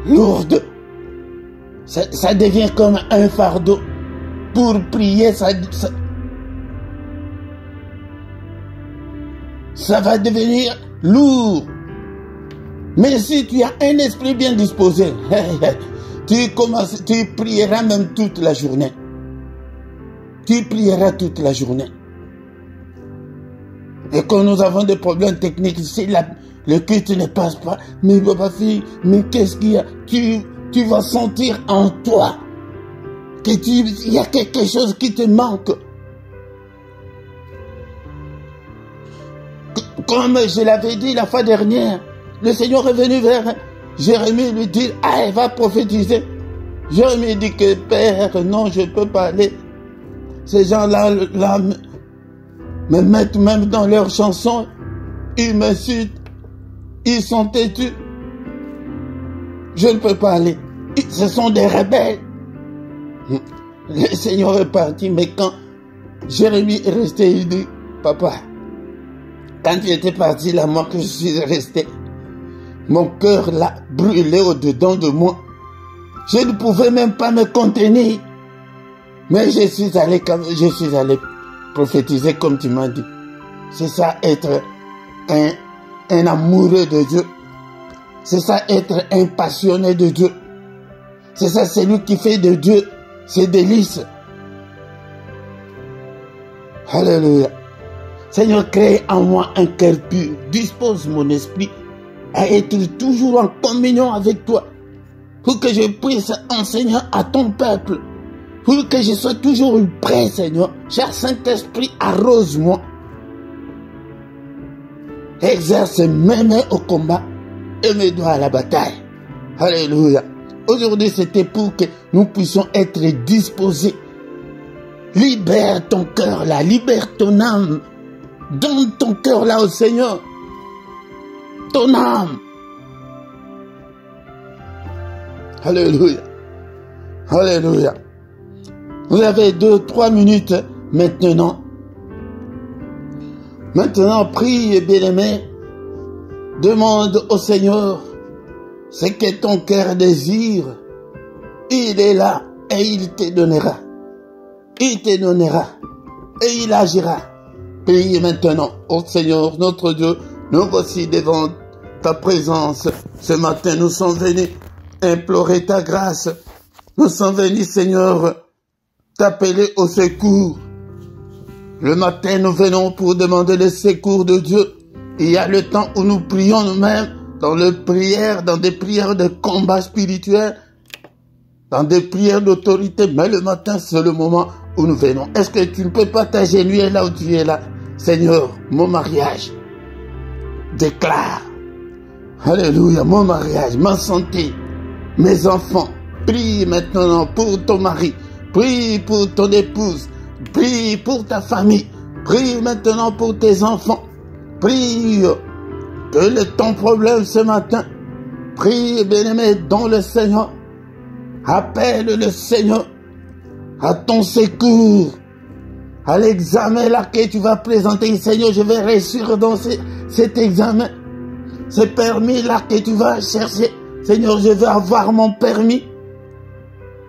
lourdes. Ça devient comme un fardeau. Pour prier, ça va devenir lourd. Mais si tu as un esprit bien disposé, tu prieras même toute la journée. Tu prieras toute la journée. Et quand nous avons des problèmes techniques, si le culte ne passe pas, mais papa fille, mais qu'est-ce qu'il y a? Tu vas sentir en toi qu'il y a quelque chose qui te manque. Comme je l'avais dit la fois dernière, le Seigneur est venu vers Jérémie lui dire, ah, va prophétiser. Jérémie dit que Père, non, je ne peux pas aller. Ces gens-là me mettent même dans leurs chansons, ils m'insultent, ils sont têtus. Je ne peux pas aller. Ce sont des rebelles. Le Seigneur est parti, mais quand Jérémie est resté, il dit, papa, quand tu étais parti là, moi que je suis resté, mon cœur l'a brûlé au-dedans de moi. Je ne pouvais même pas me contenir. Mais je suis allé prophétiser comme tu m'as dit. C'est ça être un amoureux de Dieu. C'est ça être un passionné de Dieu. C'est ça celui qui fait de Dieu ses délices. Alléluia. Seigneur, crée en moi un cœur pur. Dispose mon esprit à être toujours en communion avec toi. Pour que je puisse enseigner à ton peuple pour que je sois toujours prêt, Seigneur. Cher Saint-Esprit, arrose-moi. Exerce mes mains au combat et mes doigts à la bataille. Alléluia. Aujourd'hui, c'était pour que nous puissions être disposés. Libère ton cœur là, libère ton âme. Donne ton cœur là au Seigneur. Ton âme. Alléluia. Alléluia. Vous avez 2-3 minutes maintenant. Maintenant, prie, bien-aimé. Demande au Seigneur ce que ton cœur désire. Il est là et il te donnera. Il te donnera et il agira. Prie maintenant au Seigneur, notre Dieu. Nous voici devant ta présence. Ce matin, nous sommes venus implorer ta grâce. Nous sommes venus, Seigneur, t'appeler au secours. Le matin, nous venons pour demander le secours de Dieu. Il y a le temps où nous prions nous-mêmes dans des prières de combat spirituel, dans des prières d'autorité. Mais le matin, c'est le moment où nous venons. Est-ce que tu ne peux pas t'agenouiller là où tu es là? Seigneur, mon mariage, déclare. Alléluia, mon mariage, ma santé, mes enfants. Prie maintenant pour ton mari. Prie pour ton épouse. Prie pour ta famille. Prie maintenant pour tes enfants. Prie que ton problème ce matin. Prie, bien-aimé, dans le Seigneur. Appelle le Seigneur à ton secours. À l'examen là que tu vas présenter. Seigneur, je vais réussir dans cet examen. Ce permis là que tu vas chercher. Seigneur, je vais avoir mon permis.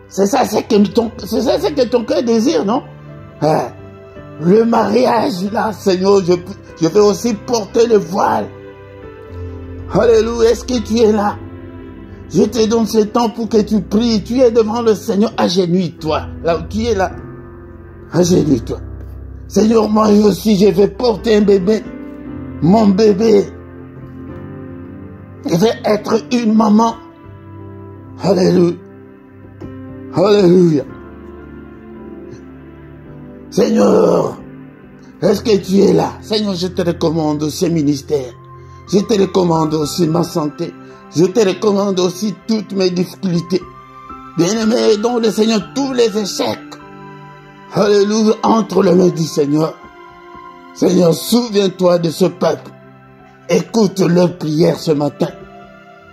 C'est ça, c'est que ton cœur désire, non? Le mariage, là, Seigneur, je vais aussi porter le voile. Alléluia, est-ce que tu es là? Je te donne ce temps pour que tu pries. Tu es devant le Seigneur, agenouille-toi. Là où tu es là, agenouille-toi. Seigneur, moi aussi, je vais porter un bébé. Mon bébé. Je vais être une maman. Alléluia. Alléluia. Seigneur, est-ce que tu es là? Seigneur, je te recommande ce ministère. Je te recommande aussi ma santé. Je te recommande aussi toutes mes difficultés. Bien-aimé, dans le Seigneur, tous les échecs. Alléluia, entre les mains du Seigneur. Seigneur, souviens-toi de ce peuple. Écoute leur prière ce matin.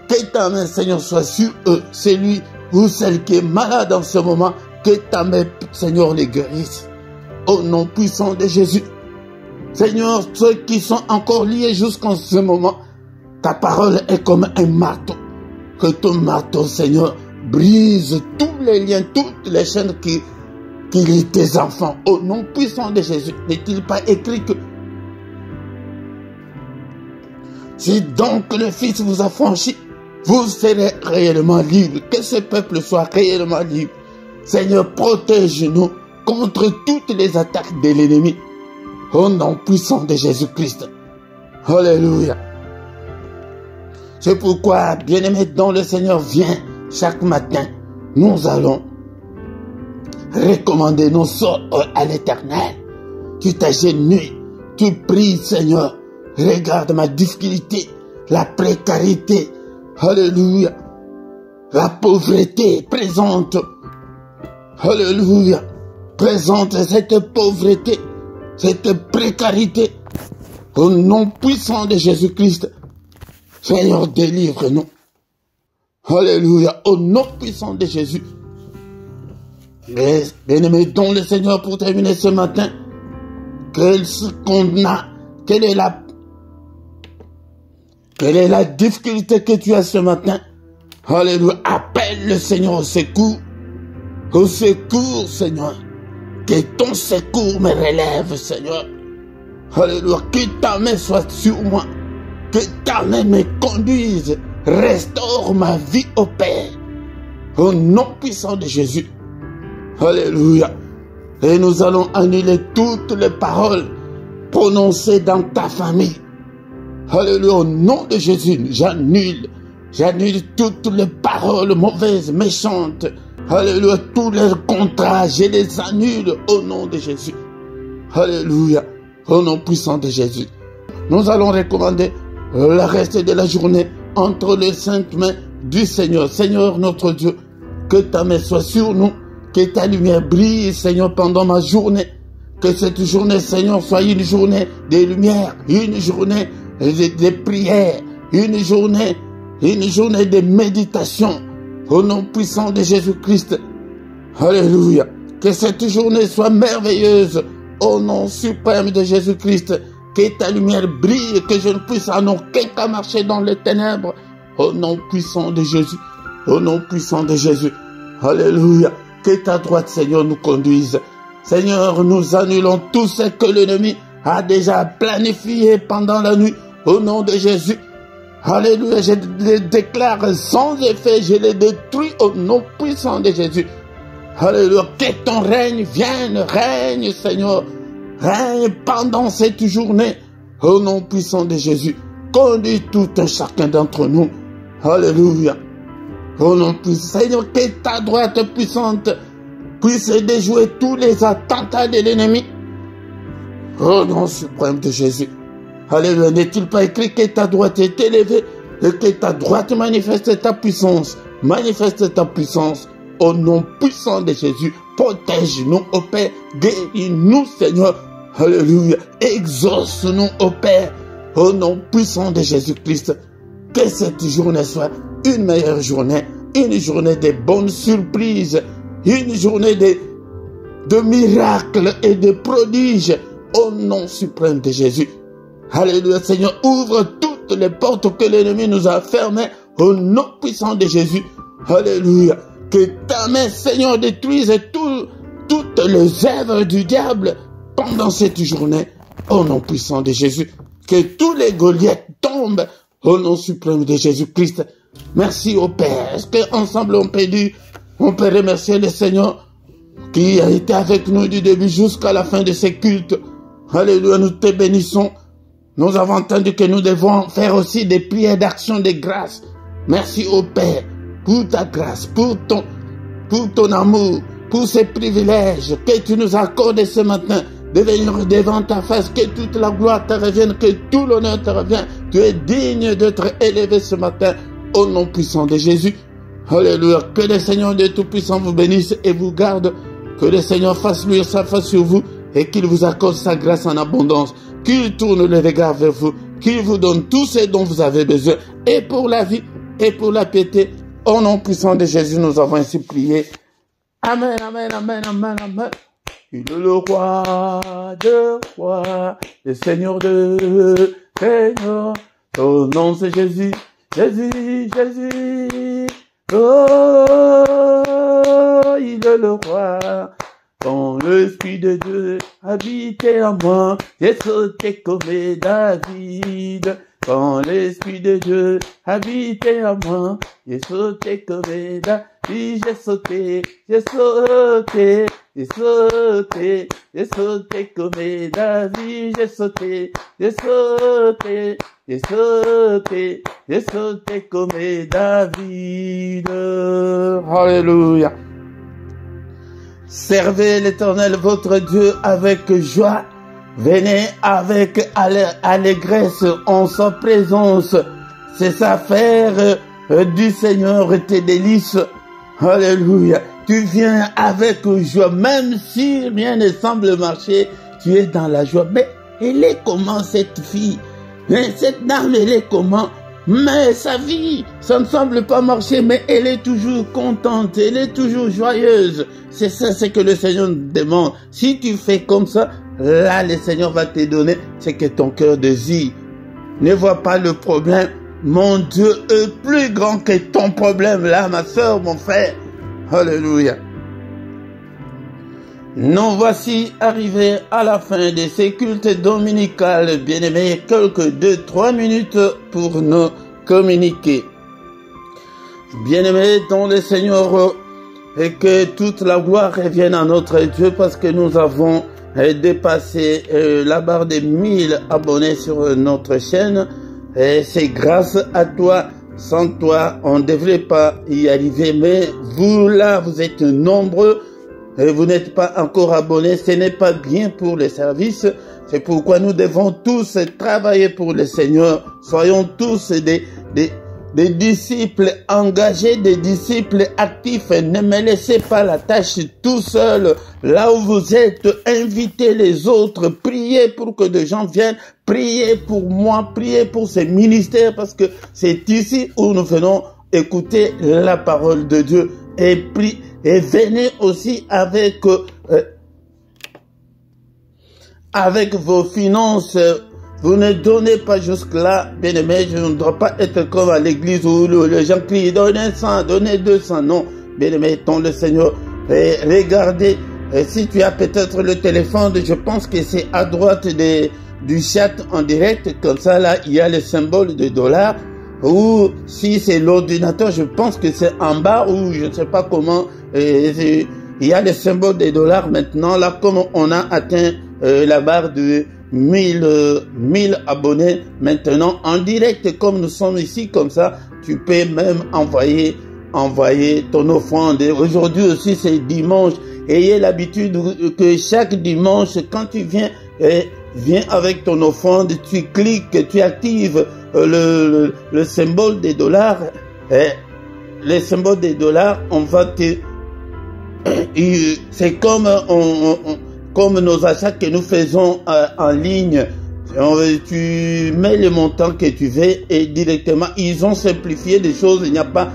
Que ta main, Seigneur, soit sur eux. Celui ou celle qui est malade en ce moment, que ta main, Seigneur, les guérisse. Au nom puissant de Jésus. Seigneur, ceux qui sont encore liés jusqu'en ce moment, ta parole est comme un marteau. Que ton marteau, Seigneur, brise tous les liens, toutes les chaînes qui lient tes enfants. Au nom puissant de Jésus. N'est-il pas écrit que si donc le Fils vous a franchi, vous serez réellement libre. Que ce peuple soit réellement libre. Seigneur, protège-nous contre toutes les attaques de l'ennemi. Au nom puissant de Jésus-Christ. Alléluia. C'est pourquoi, bien-aimé dans le Seigneur, viens chaque matin. Nous allons recommander nos sorts à l'Éternel. Tu t'agenouilles, tu pries, Seigneur. Regarde ma difficulté, la précarité. Alléluia. La pauvreté présente. Alléluia. Présente cette pauvreté, cette précarité. Au nom puissant de Jésus-Christ. Seigneur, délivre-nous. Alléluia. Au nom puissant de Jésus. Bien-aimés, dans le Seigneur, pour terminer ce matin, quelle est la difficulté que tu as ce matin? Alléluia. Appelle le Seigneur au secours. Au secours, Seigneur. Que ton secours me relève, Seigneur. Alléluia. Que ta main soit sur moi. Que ta main me conduise. Restaure ma vie au Père. Au nom puissant de Jésus. Alléluia. Et nous allons annuler toutes les paroles prononcées dans ta famille. Alléluia. Au nom de Jésus, j'annule J'annule toutes les paroles mauvaises, méchantes. Alléluia, tous les contrats, je les annule au nom de Jésus. Alléluia, au nom puissant de Jésus. Nous allons recommander le reste de la journée entre les saintes mains du Seigneur. Seigneur notre Dieu, que ta main soit sur nous, que ta lumière brille, Seigneur, pendant ma journée. Que cette journée, Seigneur, soit une journée de lumière, une journée de prière, une journée de méditation. Au nom puissant de Jésus-Christ. Alléluia. Que cette journée soit merveilleuse. Au nom suprême de Jésus-Christ. Que ta lumière brille, que je ne puisse en aucun cas marcher dans les ténèbres. Au nom puissant de Jésus. Au nom puissant de Jésus. Alléluia. Que ta droite, Seigneur, nous conduise. Seigneur, nous annulons tout ce que l'ennemi a déjà planifié pendant la nuit. Au nom de Jésus. Alléluia, je les déclare sans effet, je les détruis au nom puissant de Jésus. Alléluia, que ton règne vienne, règne Seigneur, règne pendant cette journée, au nom puissant de Jésus. Conduis tout un chacun d'entre nous. Alléluia. Au nom puissant, Seigneur, que ta droite puissante puisse déjouer tous les attentats de l'ennemi. Au nom suprême de Jésus. Alléluia, n'est-il pas écrit que ta droite est élevée et que ta droite manifeste ta puissance. Manifeste ta puissance au nom puissant de Jésus. Protège-nous, ô Père. Guéris-nous, Seigneur. Alléluia. Exauce-nous, ô Père, au nom puissant de Jésus-Christ. Que cette journée soit une meilleure journée, une journée de bonnes surprises, une journée de miracles et de prodiges, au nom suprême de Jésus. Alléluia, Seigneur, ouvre toutes les portes que l'ennemi nous a fermées au nom puissant de Jésus. Alléluia. Que ta main, Seigneur, détruise toutes les œuvres du diable pendant cette journée au nom puissant de Jésus. Que tous les Goliaths tombent au nom suprême de Jésus-Christ. Merci au Père. Est-ce qu'ensemble on peut remercier le Seigneur qui a été avec nous du début jusqu'à la fin de ces cultes. Alléluia, nous te bénissons. Nous avons entendu que nous devons faire aussi des prières d'action de grâce. Merci au Père pour ta grâce, pour ton amour, pour ces privilèges que tu nous accordes ce matin de venir devant ta face, que toute la gloire te revienne, que tout l'honneur te revienne. Tu es digne d'être élevé ce matin au nom puissant de Jésus. Alléluia. Que le Seigneur de Tout-Puissant vous bénisse et vous garde. Que le Seigneur fasse luire sa face sur vous et qu'il vous accorde sa grâce en abondance. Qu'il tourne le regard vers vous, qu'il vous donne tout ce dont vous avez besoin, et pour la vie, et pour la piété. Au nom puissant de Jésus, nous avons ainsi prié. Amen, amen, amen, amen, amen. Il est le roi de rois, le Seigneur de Seigneur. Son nom c'est Jésus, Jésus, Jésus. Oh, il est le roi. Quand l'Esprit de Dieu habitait en moi, j'ai sauté comme David. Quand l'Esprit de Dieu habitait en moi, j'ai sauté comme David. J'ai sauté, j'ai sauté, j'ai sauté, j'ai sauté comme David. J'ai sauté, j'ai sauté, j'ai sauté, j'ai sauté comme David. Alléluia. Servez l'Éternel votre Dieu avec joie. Venez avec allégresse en sa présence. C'est sa faire du Seigneur tes délices. Alléluia. Tu viens avec joie, même si rien ne semble marcher, tu es dans la joie. Mais elle est comment cette fille? Mais cette dame, elle est comment? Mais sa vie, ça ne semble pas marcher, mais elle est toujours contente, elle est toujours joyeuse. C'est ça, c'est que le Seigneur nous demande. Si tu fais comme ça, là, le Seigneur va te donner ce que ton cœur désire. Ne vois pas le problème. Mon Dieu est plus grand que ton problème là, ma soeur, mon frère. Alléluia. Nous voici arrivés à la fin de ces cultes dominicales, bien-aimés, quelques 2-3 minutes pour nous communiquer. Bien-aimés dans le Seigneur, et que toute la gloire revienne à notre Dieu parce que nous avons dépassé la barre des 1000 abonnés sur notre chaîne. Et c'est grâce à toi sans toi, on ne devrait pas y arriver. Mais vous, là, vous êtes nombreux et vous n'êtes pas encore abonnés. Ce n'est pas bien pour le service. C'est pourquoi nous devons tous travailler pour le Seigneur. Soyons tous des disciples engagés, des disciples actifs. Ne me laissez pas la tâche tout seul. Là où vous êtes, invitez les autres. Priez pour que des gens viennent. Priez pour moi, priez pour ces ministères, parce que c'est ici où nous venons écouter la parole de Dieu. Et venez aussi avec vos finances. Vous ne donnez pas jusque-là, bien-aimé, je ne dois pas être comme à l'église où les gens crient, donnez 100, donnez 200. Non, bien-aimé, ton le Seigneur. Et regardez, si tu as peut-être le téléphone, je pense que c'est à droite du chat en direct, comme ça, là, il y a le symbole de $. Ou si c'est l'ordinateur, je pense que c'est en bas, ou je ne sais pas comment, il y a le symbole des $. Maintenant, là, comme on a atteint la barre de 1000 abonnés maintenant en direct, comme nous sommes ici, comme ça tu peux même envoyer ton offrande. Aujourd'hui aussi c'est dimanche, ayez l'habitude que chaque dimanche quand tu viens avec ton offrande, tu cliques, tu actives le symbole des $, le symbole des $, on va te c'est comme comme nos achats que nous faisons en ligne. Tu mets le montant que tu veux et directement, ils ont simplifié les choses. Il n'y a pas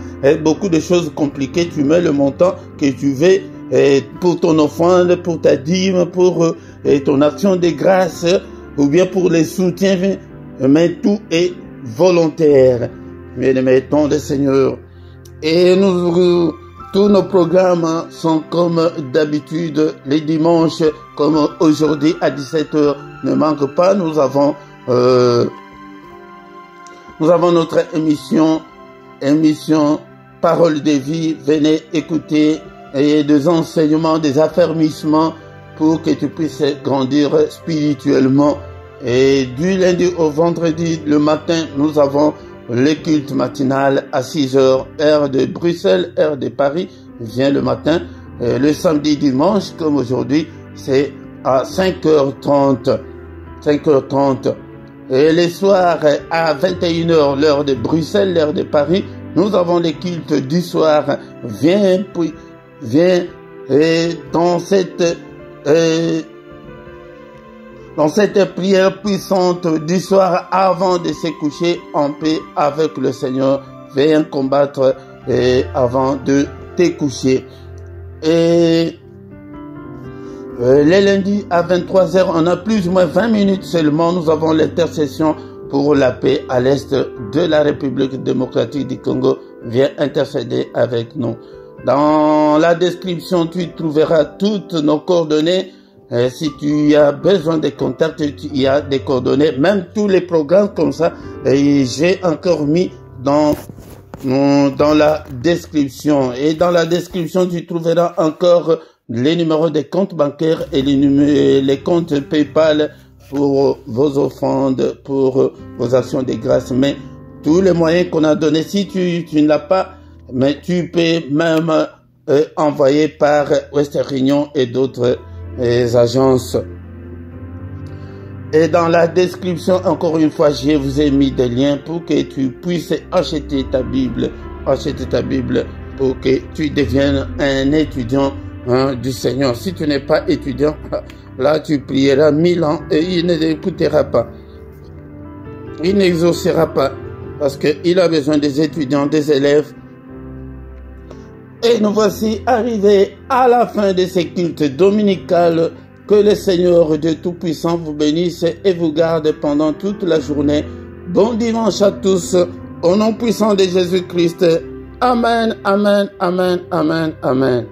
beaucoup de choses compliquées. Tu mets le montant que tu veux pour ton offrande, pour ta dîme, pour ton action de grâce ou bien pour les soutiens. Mais tout est volontaire. Mais mettons le Seigneur. Et tous nos programmes sont comme d'habitude les dimanches, comme aujourd'hui à 17h. Ne manque pas, nous avons notre émission Parole de vie. Venez écouter et des enseignements, des affermissements pour que tu puisses grandir spirituellement. Et du lundi au vendredi, le matin, nous avons le culte matinal à 6h, heure de Bruxelles, heure de Paris, vient le matin. Le samedi, dimanche, comme aujourd'hui, c'est à 5h30. 5h30. Et les soirs, à 21h, l'heure de Bruxelles, l'heure de Paris, nous avons les cultes du soir. Viens dans cette prière puissante du soir avant de se coucher en paix avec le Seigneur. Viens combattre avant de te coucher. Et les lundis à 23h, on a plus ou moins 20 minutes seulement. Nous avons l'intercession pour la paix à l'est de la République démocratique du Congo. Viens intercéder avec nous. Dans la description, tu trouveras toutes nos coordonnées. Si tu as besoin de contacts, il y a des coordonnées, même tous les programmes comme ça, j'ai encore mis dans la description. Et dans la description, tu trouveras encore les numéros des comptes bancaires et les comptes PayPal pour vos offrandes, pour vos actions de grâce. Mais tous les moyens qu'on a donnés, si tu ne l'as pas, mais tu peux même envoyer par Western Union et d'autres agences. Et dans la description, encore une fois, je vous ai mis des liens pour que tu puisses acheter ta Bible pour que tu deviennes un étudiant du Seigneur. Si tu n'es pas étudiant, là tu prieras 1000 ans et il ne t'écoutera pas. Il n'exaucera pas parce qu'il a besoin des étudiants, des élèves. Et nous voici arrivés à la fin de ces cultes dominicales. Que le Seigneur Dieu Tout-Puissant vous bénisse et vous garde pendant toute la journée. Bon dimanche à tous, au nom puissant de Jésus-Christ. Amen, amen, amen, amen, amen.